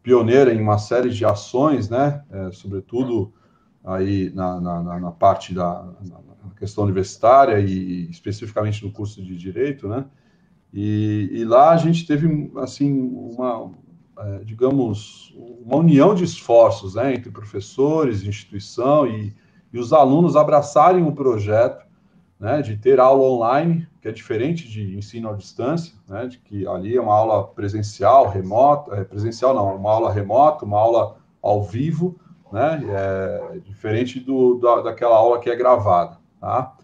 pioneira em uma série de ações, né? Sobretudo aí na parte da questão universitária e especificamente no curso de Direito, né? E lá a gente teve, assim, digamos, uma união de esforços, né, entre professores, instituição e os alunos abraçarem o projeto, né, de ter aula online, que é diferente de ensino à distância, né, de que ali é uma aula presencial, remota, presencial não, uma aula remota, uma aula ao vivo, né, diferente daquela aula que é gravada, tá?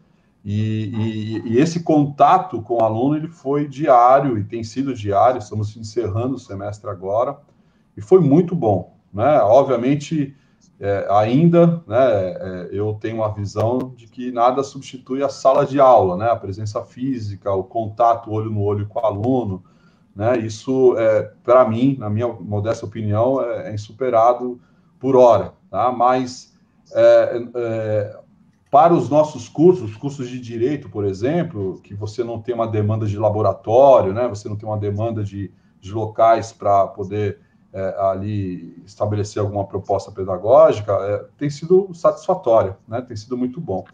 E esse contato com o aluno, ele foi diário, e tem sido diário, estamos encerrando o semestre agora, e foi muito bom, né? Obviamente, ainda, né, eu tenho uma visão de que nada substitui a sala de aula, né? A presença física, o contato olho no olho com o aluno, né? Isso, para mim, na minha modesta opinião, é insuperado por hora, tá? Mas para os nossos cursos, os cursos de Direito, por exemplo, que você não tem uma demanda de laboratório, né? Você não tem uma demanda de locais para poder ali estabelecer alguma proposta pedagógica, tem sido satisfatória, né? Tem sido muito bom.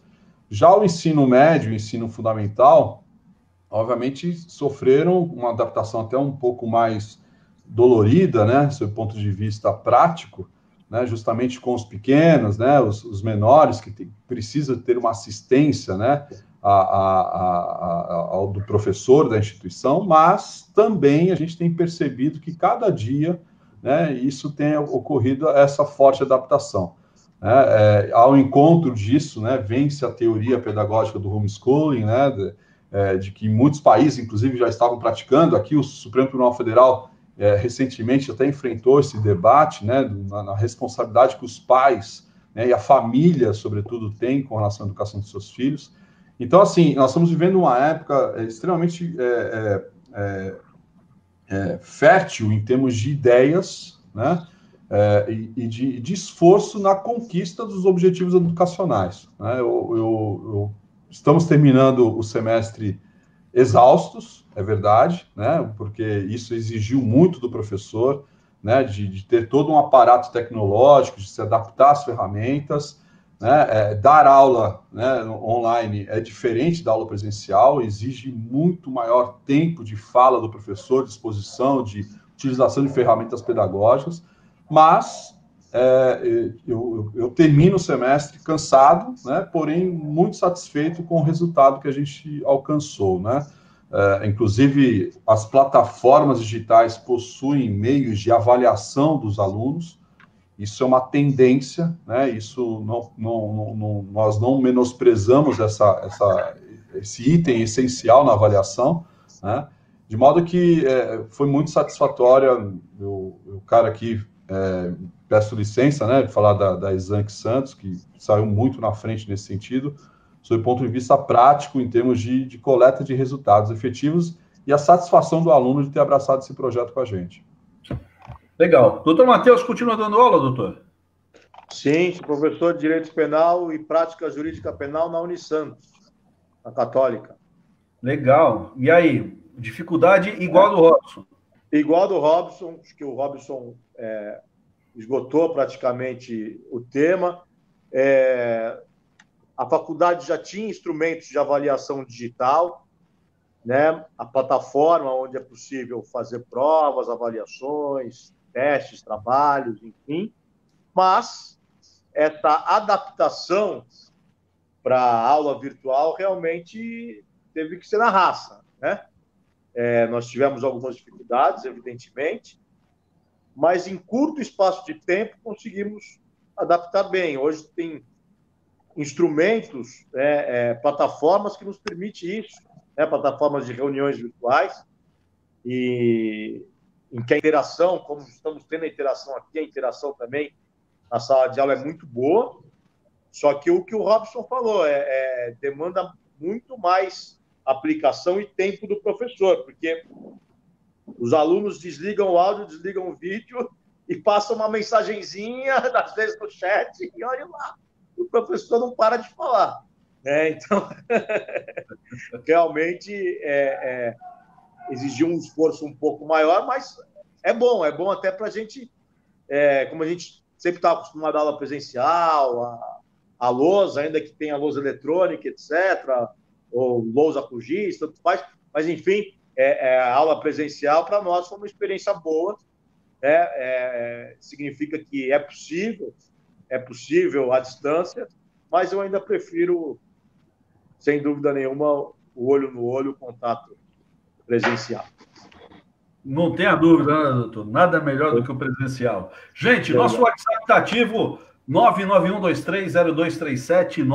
Já o ensino médio, o ensino fundamental, obviamente sofreram uma adaptação até um pouco mais dolorida, né? Do ponto de vista prático, né, justamente com os pequenos, né, os menores, que precisam ter uma assistência, né, ao do professor da instituição, mas também a gente tem percebido que cada dia, né, isso tem ocorrido essa forte adaptação. né? Ao encontro disso, né, vem-se a teoria pedagógica do homeschooling, né, de que muitos países, inclusive, já estavam praticando. Aqui o Supremo Tribunal Federal recentemente até enfrentou esse debate, né, na responsabilidade que os pais, né, e a família, sobretudo, têm com relação à educação dos seus filhos. Então, assim, nós estamos vivendo uma época extremamente fértil em termos de ideias, né, e de esforço na conquista dos objetivos educacionais, né? Estamos terminando o semestre exaustos, é verdade, né? Porque isso exigiu muito do professor, né? De ter todo um aparato tecnológico, de se adaptar às ferramentas, né? Dar aula, né, online é diferente da aula presencial, exige muito maior tempo de fala do professor, de exposição, de utilização de ferramentas pedagógicas, mas eu termino o semestre cansado, né, porém muito satisfeito com o resultado que a gente alcançou, né? Inclusive, as plataformas digitais possuem meios de avaliação dos alunos. Isso é uma tendência, né? Isso nós não menosprezamos esse item essencial na avaliação, né? De modo que foi muito satisfatória. O cara aqui, peço licença, né, de falar da Exanc Santos, que saiu muito na frente nesse sentido, sob o ponto de vista prático, em termos de coleta de resultados efetivos e a satisfação do aluno de ter abraçado esse projeto com a gente. Legal. Doutor Matheus, continua dando aula, doutor? Sim, sou professor de Direito Penal e Prática Jurídica Penal na Unisantos, na Católica. Legal. E aí, dificuldade igual a do Robson? Igual a do Robson, acho que o Robson esgotou praticamente o tema. A faculdade já tinha instrumentos de avaliação digital, né? A plataforma onde é possível fazer provas, avaliações, testes, trabalhos, enfim. Mas essa adaptação para a aula virtual realmente teve que ser na raça, né? Nós tivemos algumas dificuldades, evidentemente, mas em curto espaço de tempo conseguimos adaptar bem. Hoje tem instrumentos, plataformas que nos permitem isso, né? Plataformas de reuniões virtuais, e em que a interação, como estamos tendo a interação aqui, a interação também na sala de aula é muito boa, só que o que o Robson falou demanda muito mais aplicação e tempo do professor, porque os alunos desligam o áudio, desligam o vídeo e passam uma mensagenzinha, às vezes no chat, e olha lá, o professor não para de falar. Então, realmente exigiu um esforço um pouco maior, mas é bom até para a gente, como a gente sempre está acostumado à aula presencial, a lousa, ainda que tenha lousa eletrônica, etc., ou lousa com giz, tanto faz, mas enfim, a aula presencial para nós foi uma experiência boa, significa que é possível à distância, mas eu ainda prefiro, sem dúvida nenhuma, o olho no olho, o contato presencial. Não tenha dúvida, né, doutor? Nada melhor do que o presencial. Gente, nosso WhatsApp está ativo, 991230237,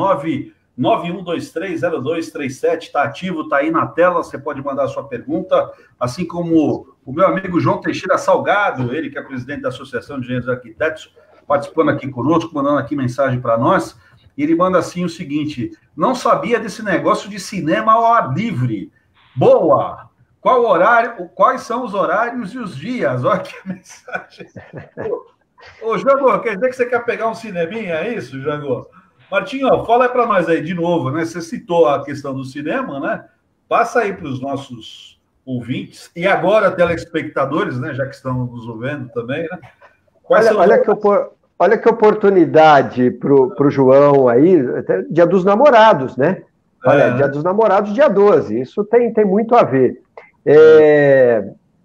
991230237, está ativo, está aí na tela, você pode mandar a sua pergunta, assim como o meu amigo João Teixeira Salgado, ele que é presidente da Associação de Engenheiros e Arquitetos, participando aqui conosco, mandando aqui mensagem para nós, e ele manda assim o seguinte: não sabia desse negócio de cinema ao ar livre. Boa! Qual horário, quais são os horários e os dias? Olha que mensagem. Ô, Jango, quer dizer que você quer pegar um cineminha, é isso, Jango? Martinho, fala para nós aí de novo, né? Você citou a questão do cinema, né? Passa aí para os nossos ouvintes e agora telespectadores, né? Já que estão nos ouvindo também, né? Olha que oportunidade para o João aí, até Dia dos Namorados, né? Olha, Dia dos Namorados, dia 12, isso tem muito a ver.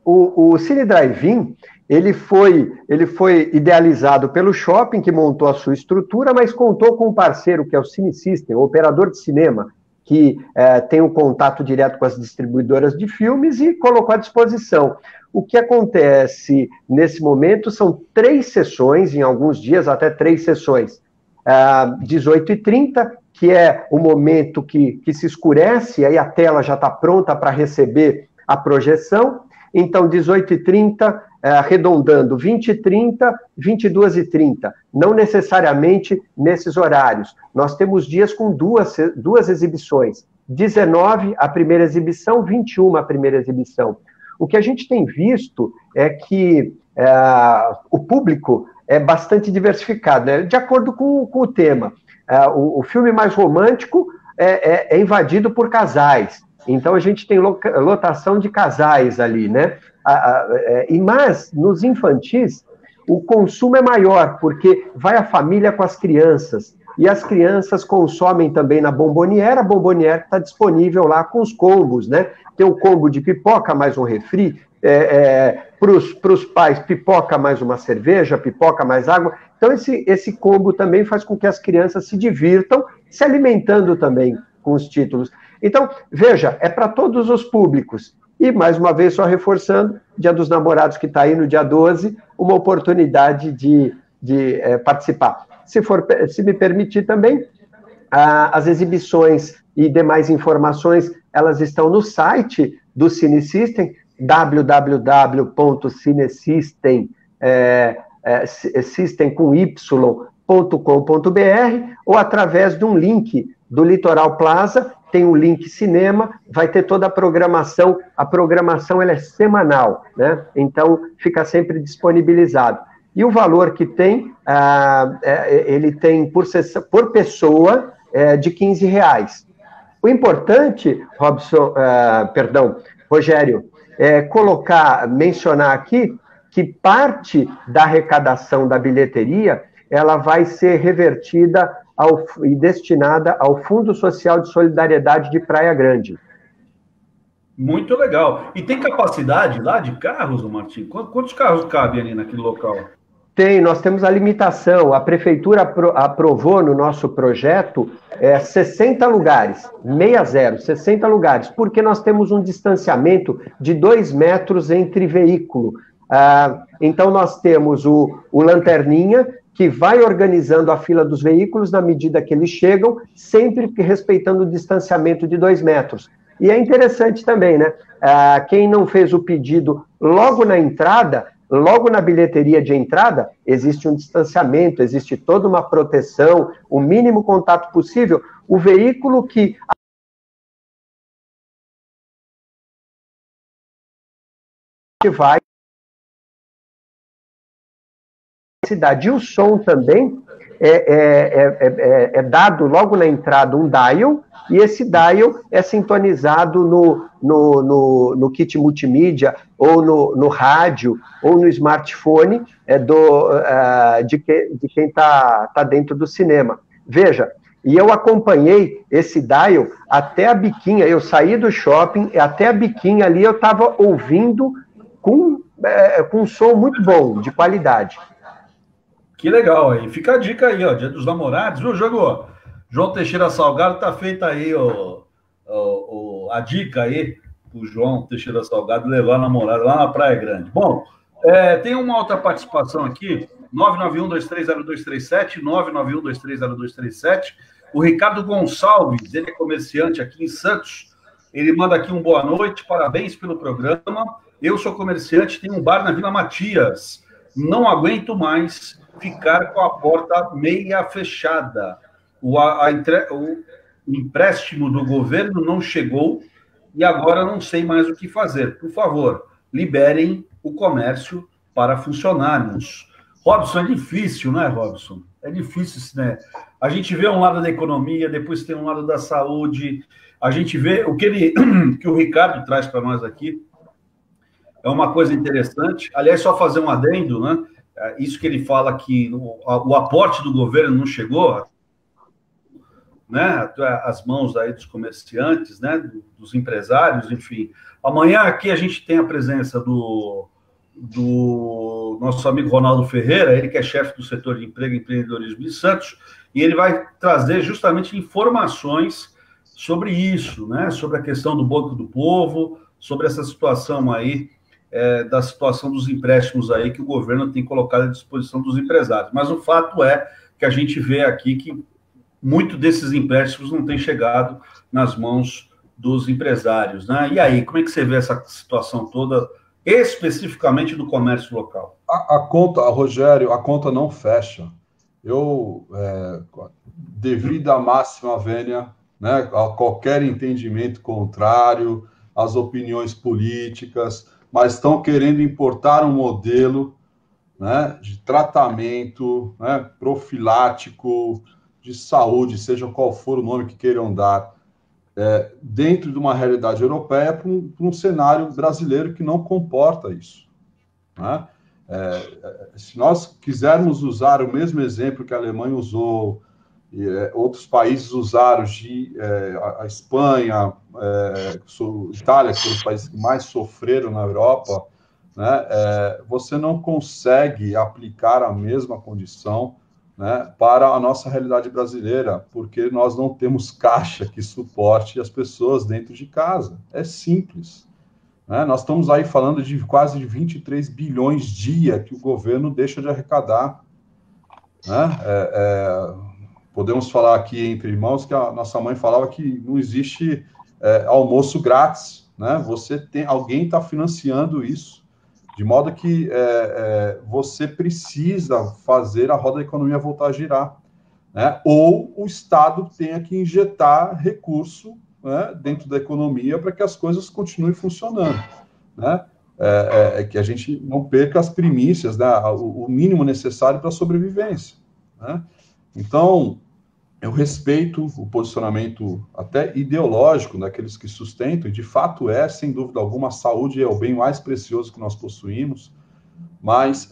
O Cine Drive-In, ele foi idealizado pelo shopping, que montou a sua estrutura, mas contou com um parceiro, que é o Cine System, o operador de cinema, que tem um contato direto com as distribuidoras de filmes e colocou à disposição. O que acontece nesse momento são 3 sessões, em alguns dias até 3 sessões. 18h30, que é o momento que se escurece, aí a tela já está pronta para receber a projeção. Então, 18h30, arredondando, 20h30, 22h30, não necessariamente nesses horários. Nós temos dias com duas exibições, 19 a primeira exibição, 21 a primeira exibição. O que a gente tem visto é que o público é bastante diversificado, né? De acordo com o tema. O filme mais romântico é invadido por casais, então a gente tem lotação de casais ali, né? Mas nos infantis o consumo é maior, porque vai a família com as crianças, e as crianças consomem também na Bomboniere. A Bomboniere está disponível lá com os combos, né? Tem o combo de pipoca mais um refri, para os pais, pipoca mais uma cerveja, pipoca mais água. Então, esse combo também faz com que as crianças se divirtam, se alimentando também com os títulos. Então, veja, é para todos os públicos. E, mais uma vez, só reforçando, Dia dos Namorados, que está aí no dia 12, uma oportunidade de participar. Se me permitir também, as exibições e demais informações, elas estão no site do CineSystem, www.cinesystem.com.br, ou através de um link do Litoral Plaza, tem um link cinema, vai ter toda a programação ela é semanal, né? Então fica sempre disponibilizado. E o valor que tem, ele tem por pessoa de R$15. O importante, Rogério, mencionar aqui que parte da arrecadação da bilheteria, ela vai ser revertida e destinada ao Fundo Social de Solidariedade de Praia Grande. Muito legal. E tem capacidade lá de carros, Martim? Quantos carros cabem ali naquele local? Nós temos a limitação. A prefeitura aprovou no nosso projeto 60 lugares, 60 lugares, porque nós temos um distanciamento de 2 metros entre veículo. Então, nós temos o lanterninha, que vai organizando a fila dos veículos na medida que eles chegam, sempre respeitando o distanciamento de 2 metros. E é interessante também, né? Quem não fez o pedido logo na entrada, logo na bilheteria de entrada, existe um distanciamento, existe toda uma proteção, o mínimo contato possível. O veículo que vai cidade. E o som também é dado logo na entrada um dial, e esse dial é sintonizado no kit multimídia, ou no rádio, ou no smartphone de quem está dentro do cinema. Veja, e eu acompanhei esse dial até a biquinha, eu saí do shopping, até a biquinha ali eu estava ouvindo com um som muito bom, de qualidade. Que legal aí. Fica a dica aí, ó, Dia dos Namorados, viu, Jogo? João Teixeira Salgado tá feita aí a dica aí pro João Teixeira Salgado levar a namorada lá na Praia Grande. Bom, tem uma outra participação aqui, 991-230237, 991-230237. O Ricardo Gonçalves, ele é comerciante aqui em Santos, ele manda aqui um boa noite, parabéns pelo programa. Eu sou comerciante, tenho um bar na Vila Matias, não aguento mais ficar com a porta meia fechada. O empréstimo do governo não chegou e agora não sei mais o que fazer. Por favor, liberem o comércio para funcionarmos. Robson, é difícil, né, Robson? É difícil, né? A gente vê um lado da economia, depois tem um lado da saúde. A gente vê o que o Ricardo traz para nós aqui. É uma coisa interessante. Aliás, só fazer um adendo, né? Isso que ele fala que o aporte do governo não chegou, né? As mãos aí dos comerciantes, né? Dos empresários, enfim. Amanhã aqui a gente tem a presença do nosso amigo Ronaldo Ferreira, ele que é chefe do setor de emprego e empreendedorismo de Santos, e ele vai trazer justamente informações sobre isso, né? Sobre a questão do Banco do Povo, sobre essa situação aí, da situação dos empréstimos aí que o governo tem colocado à disposição dos empresários. Mas o fato é que a gente vê aqui que muito desses empréstimos não tem chegado nas mãos dos empresários, né? E aí, como é que você vê essa situação toda, especificamente do comércio local? A conta, Rogério, a conta não fecha. Devido à máxima vênia, né, a qualquer entendimento contrário, às opiniões políticas, mas estão querendo importar um modelo, né, de tratamento, né, profilático, de saúde, seja qual for o nome que queiram dar, dentro de uma realidade europeia para um cenário brasileiro que não comporta isso, né? Se nós quisermos usar o mesmo exemplo que a Alemanha usou, outros países usaram, a Espanha, Itália, que foram os países que mais sofreram na Europa, né, você não consegue aplicar a mesma condição, né, para a nossa realidade brasileira, porque nós não temos caixa que suporte as pessoas dentro de casa. É simples. Né? Nós estamos aí falando de quase 23 bilhões dia que o governo deixa de arrecadar. Né? Podemos falar aqui entre irmãos que a nossa mãe falava que não existe almoço grátis. Né? Alguém está financiando isso, de modo que você precisa fazer a roda da economia voltar a girar, né? Ou o Estado tenha que injetar recurso, né, dentro da economia para que as coisas continuem funcionando, né? Que a gente não perca as primícias, né, o mínimo necessário para a sobrevivência, né? Então, eu respeito o posicionamento até ideológico daqueles que sustentam, e de fato sem dúvida alguma, a saúde é o bem mais precioso que nós possuímos, mas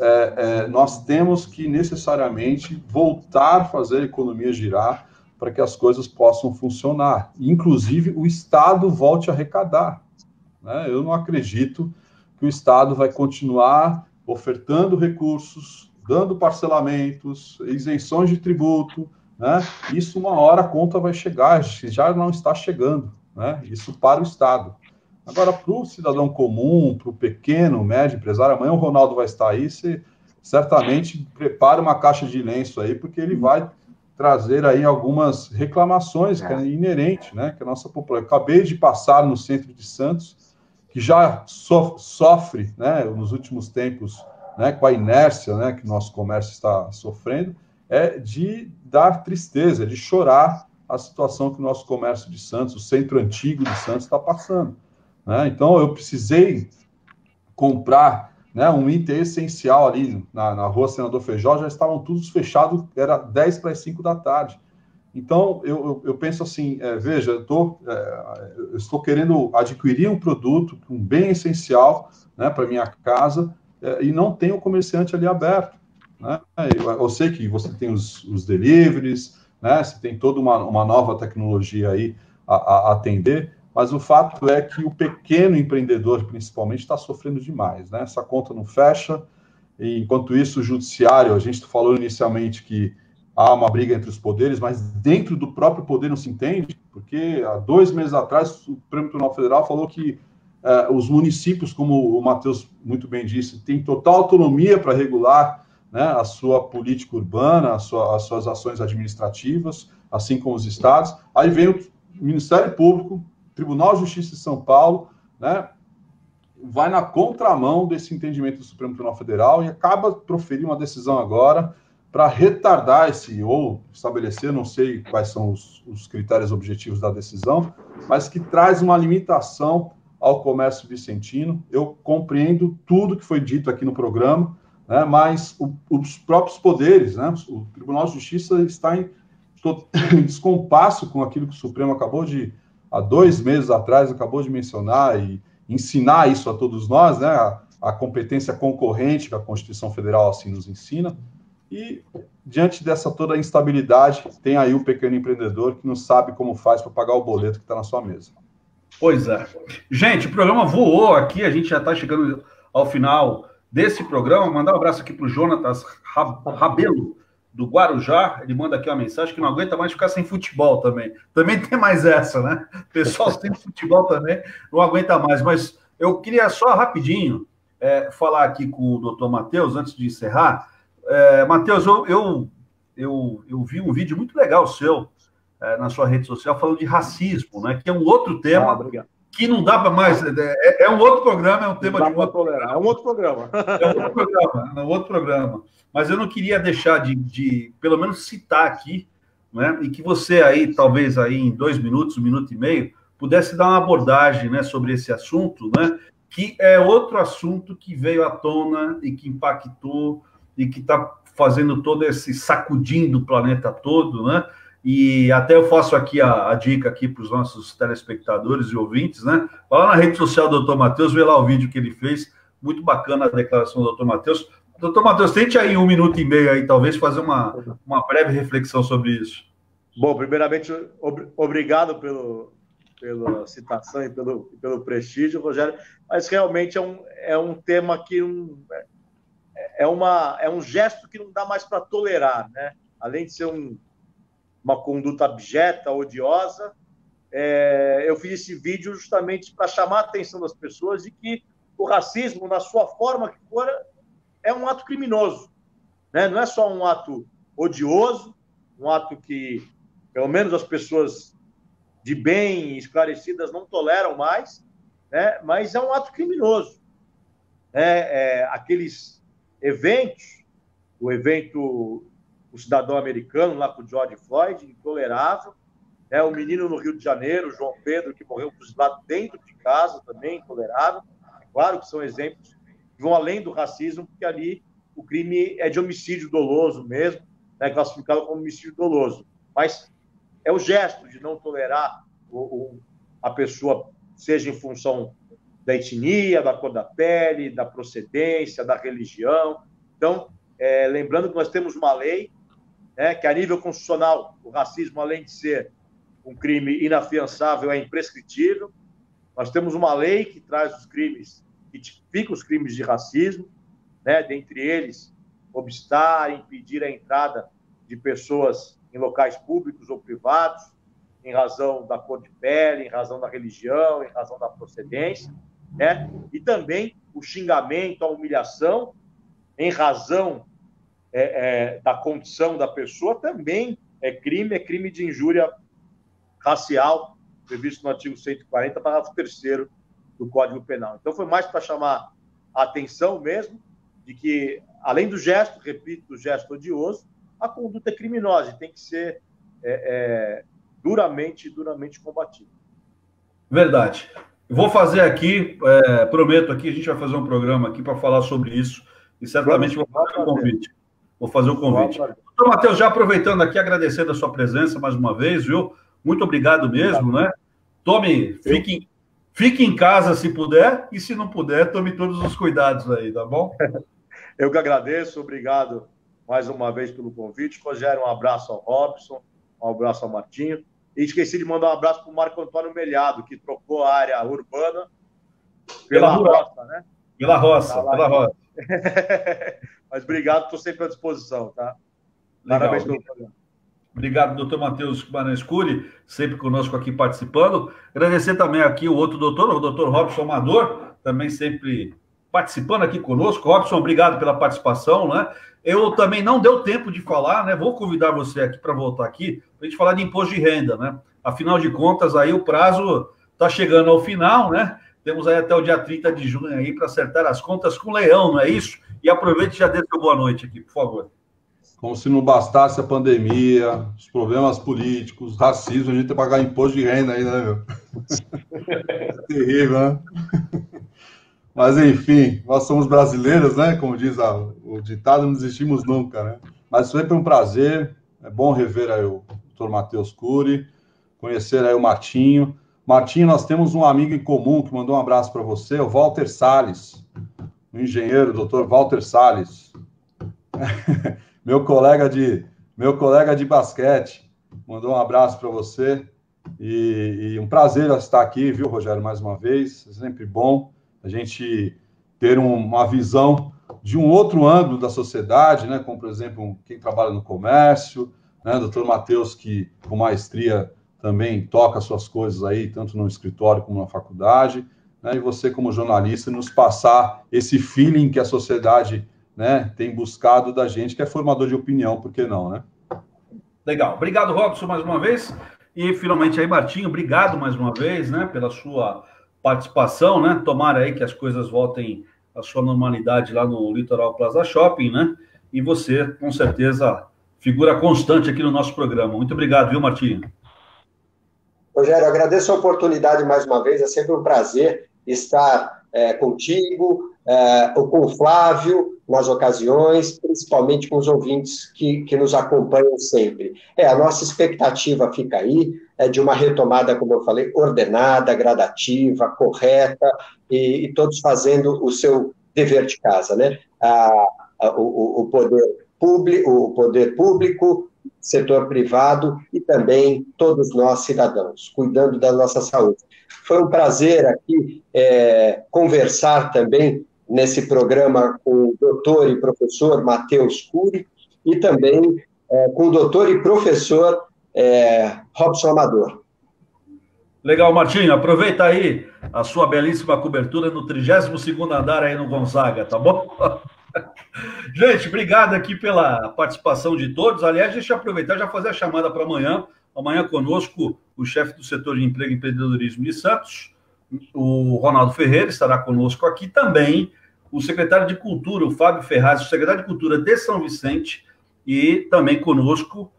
nós temos que necessariamente voltar a fazer a economia girar para que as coisas possam funcionar. Inclusive, o Estado volte a arrecadar, né? Eu não acredito que o Estado vai continuar ofertando recursos, dando parcelamentos, isenções de tributo, né? Isso, uma hora, a conta vai chegar, já não está chegando, né? Isso para o Estado. Agora, para o cidadão comum, para o pequeno, médio empresário, amanhã o Ronaldo vai estar aí, você certamente prepara uma caixa de lenço aí, porque ele vai trazer aí algumas reclamações que é inerente, né? Que a nossa população... Acabei de passar no centro de Santos, que já sofre, né, nos últimos tempos, né, com a inércia, né, que o nosso comércio está sofrendo, de dar tristeza, de chorar a situação que o nosso comércio de Santos, o centro antigo de Santos, está passando, né? Então, eu precisei comprar, né, um item essencial ali na rua Senador Feijó, já estavam todos fechados, era 10 para as 5 da tarde. Então, eu penso assim, veja, eu estou querendo adquirir um produto, um bem essencial, né, para minha casa, e não tem o comerciante ali aberto, né? Eu sei que você tem os deliveries, né, você tem toda uma nova tecnologia aí a atender, mas o fato é que o pequeno empreendedor, principalmente, está sofrendo demais, né? Essa conta não fecha, e enquanto isso, o judiciário, a gente falou inicialmente que há uma briga entre os poderes, mas dentro do próprio poder não se entende, porque há 2 meses atrás o Supremo Tribunal Federal falou que os municípios, como o Matheus muito bem disse, têm total autonomia para regular, né, a sua política urbana, as suas ações administrativas, assim como os estados. Aí vem o Ministério Público, Tribunal de Justiça de São Paulo, né, vai na contramão desse entendimento do Supremo Tribunal Federal e acaba proferindo uma decisão agora para retardar ou estabelecer, não sei quais são os critérios objetivos da decisão, mas que traz uma limitação ao comércio vicentino. Eu compreendo tudo que foi dito aqui no programa, né, mas os próprios poderes, né, o Tribunal de Justiça está em descompasso com aquilo que o Supremo há 2 meses atrás, acabou de mencionar e ensinar isso a todos nós, né, a competência concorrente que a Constituição Federal assim nos ensina. E, diante dessa toda instabilidade, tem aí o pequeno empreendedor que não sabe como faz para pagar o boleto que está na sua mesa. Pois é. Gente, o programa voou aqui, a gente já está chegando ao final desse programa. Mandar um abraço aqui para o Jonatas Rabelo, do Guarujá. Ele manda aqui uma mensagem que não aguenta mais ficar sem futebol também. Também tem mais essa, né? O pessoal sem futebol também não aguenta mais. Mas eu queria só rapidinho falar aqui com o doutor Matheus, antes de encerrar. Matheus, eu vi um vídeo muito legal seu na sua rede social falando de racismo, né? Que é um outro tema que não dá para mais. É um outro programa, é um tema de outro programa. É um outro programa. É um outro programa. Mas eu não queria deixar de pelo menos citar aqui, né? E que você aí, talvez aí em 2 minutos, 1 minuto e meio, pudesse dar uma abordagem, né, sobre esse assunto, né? Que é outro assunto que veio à tona e que impactou e que está fazendo todo esse sacudindo o planeta todo, né? E até eu faço aqui a dica aqui para os nossos telespectadores e ouvintes, né? Vai lá na rede social do Dr. Matheus, vê lá o vídeo que ele fez, muito bacana a declaração do Dr. Matheus. Dr. Matheus, tente aí 1 minuto e meio aí, talvez, fazer uma breve reflexão sobre isso. Bom, primeiramente, obrigado pela citação e pelo prestígio, Rogério, mas realmente é um tema que é um gesto que não dá mais para tolerar, né? Além de ser uma conduta abjeta, odiosa, eu fiz esse vídeo justamente para chamar a atenção das pessoas de que o racismo, na sua forma que for, é um ato criminoso, né? Não é só um ato odioso, um ato que, pelo menos, as pessoas de bem esclarecidas não toleram mais, né? Mas é um ato criminoso. Aqueles eventos, o cidadão americano lá com o George Floyd, intolerável, né? O menino no Rio de Janeiro, João Pedro, que morreu fuzilado dentro de casa, também intolerável. É claro que são exemplos que vão além do racismo, porque ali o crime é de homicídio doloso mesmo, né? Classificado como homicídio doloso. Mas é o gesto de não tolerar a pessoa, seja em função da etnia, da cor da pele, da procedência, da religião. Então, lembrando que nós temos uma lei, né, que a nível constitucional, o racismo, além de ser um crime inafiançável, é imprescritível. Nós temos uma lei que traz os crimes, que tipifica os crimes de racismo, né, dentre eles, obstar, impedir a entrada de pessoas em locais públicos ou privados, em razão da cor de pele, em razão da religião, em razão da procedência, né? E também o xingamento, a humilhação, em razão da condição da pessoa, também é crime de injúria racial, previsto no artigo 140, parágrafo 3º do Código Penal. Então, foi mais para chamar a atenção mesmo de que, além do gesto, repito, do gesto odioso, a conduta é criminosa e tem que ser duramente combatida. Verdade. Vou fazer aqui, prometo aqui, a gente vai fazer um programa aqui para falar sobre isso e certamente vou fazer o convite. Doutor Matheus, já aproveitando aqui, agradecendo a sua presença mais uma vez, viu? Muito obrigado mesmo, né? Fique em casa se puder e se não puder, tome todos os cuidados aí, tá bom? Eu que agradeço, obrigado mais uma vez pelo convite. Rogério, um abraço ao Robson, um abraço ao Martinho. E esqueci de mandar um abraço para o Marco Antônio Melhado, que trocou a área urbana pela roça, né? Pela roça. Mas obrigado, estou sempre à disposição, tá? Parabéns pelo programa. Obrigado, doutor Matheus Guimarães Cury, sempre conosco aqui participando. Agradecer também aqui o outro doutor, o doutor Robson Amador, também sempre participando aqui conosco. Robson, obrigado pela participação, né? Eu também não deu tempo de falar, né? Vou convidar você aqui para voltar aqui, para a gente falar de imposto de renda, né? Afinal de contas, aí o prazo está chegando ao final, né? Temos aí até o dia 30 de junho aí para acertar as contas com o Leão, não é isso? E aproveite e já dê seu boa noite aqui, por favor. Como se não bastasse a pandemia, os problemas políticos, racismo, a gente tem que pagar imposto de renda ainda, né, meu? É terrível, né? Mas, enfim, nós somos brasileiros, né? Como diz o ditado, não desistimos nunca, né? Mas sempre um prazer, é bom rever aí o doutor Matheus Cury, conhecer aí o Martinho. Martinho, nós temos um amigo em comum que mandou um abraço para você, o Walter Salles, o engenheiro, o doutor Walter Salles. Meu colega de basquete, mandou um abraço para você e um prazer estar aqui, viu, Rogério, mais uma vez, é sempre bom a gente ter uma visão de um outro ângulo da sociedade, né, como, por exemplo, quem trabalha no comércio, né, doutor Matheus, que com maestria também toca suas coisas aí, tanto no escritório como na faculdade, né, e você como jornalista nos passar esse feeling que a sociedade, né, tem buscado da gente, que é formador de opinião, por que não, né? Legal. Obrigado, Robson, mais uma vez. E, finalmente, aí, Martinho, obrigado mais uma vez, né, pela sua participação, né? Tomara aí que as coisas voltem à sua normalidade lá no Litoral Plaza Shopping, né? E você, com certeza, figura constante aqui no nosso programa. Muito obrigado, viu, Martinho? Rogério, agradeço a oportunidade mais uma vez, é sempre um prazer estar contigo, ou com o Flávio, nas ocasiões, principalmente com os ouvintes que nos acompanham sempre. A nossa expectativa fica aí, de uma retomada, como eu falei, ordenada, gradativa, correta, e todos fazendo o seu dever de casa, né? O poder público, setor privado e também todos nós, cidadãos, cuidando da nossa saúde. Foi um prazer aqui conversar também nesse programa com o doutor e professor Matheus Cury e também com o doutor e professor Robson Amador. Legal, Martinho. Aproveita aí a sua belíssima cobertura no 32º andar aí no Gonzaga, tá bom? Gente, obrigado aqui pela participação de todos. Aliás, deixa eu aproveitar e já fazer a chamada para amanhã. Amanhã conosco o chefe do setor de emprego e empreendedorismo de Santos, o Ronaldo Ferreira, estará conosco aqui também. O secretário de Cultura, o Fábio Ferraz, o secretário de Cultura de São Vicente, e também conosco,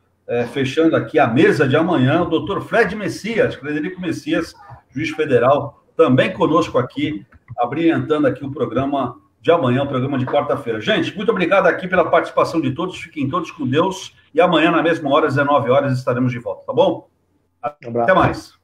fechando aqui a mesa de amanhã, o doutor Fred Messias, Frederico Messias, juiz federal, também conosco aqui, abrilhantando aqui o programa de amanhã, o programa de quarta-feira. Gente, muito obrigado aqui pela participação de todos, fiquem todos com Deus, e amanhã, na mesma hora, às 19 horas, estaremos de volta, tá bom? Até mais.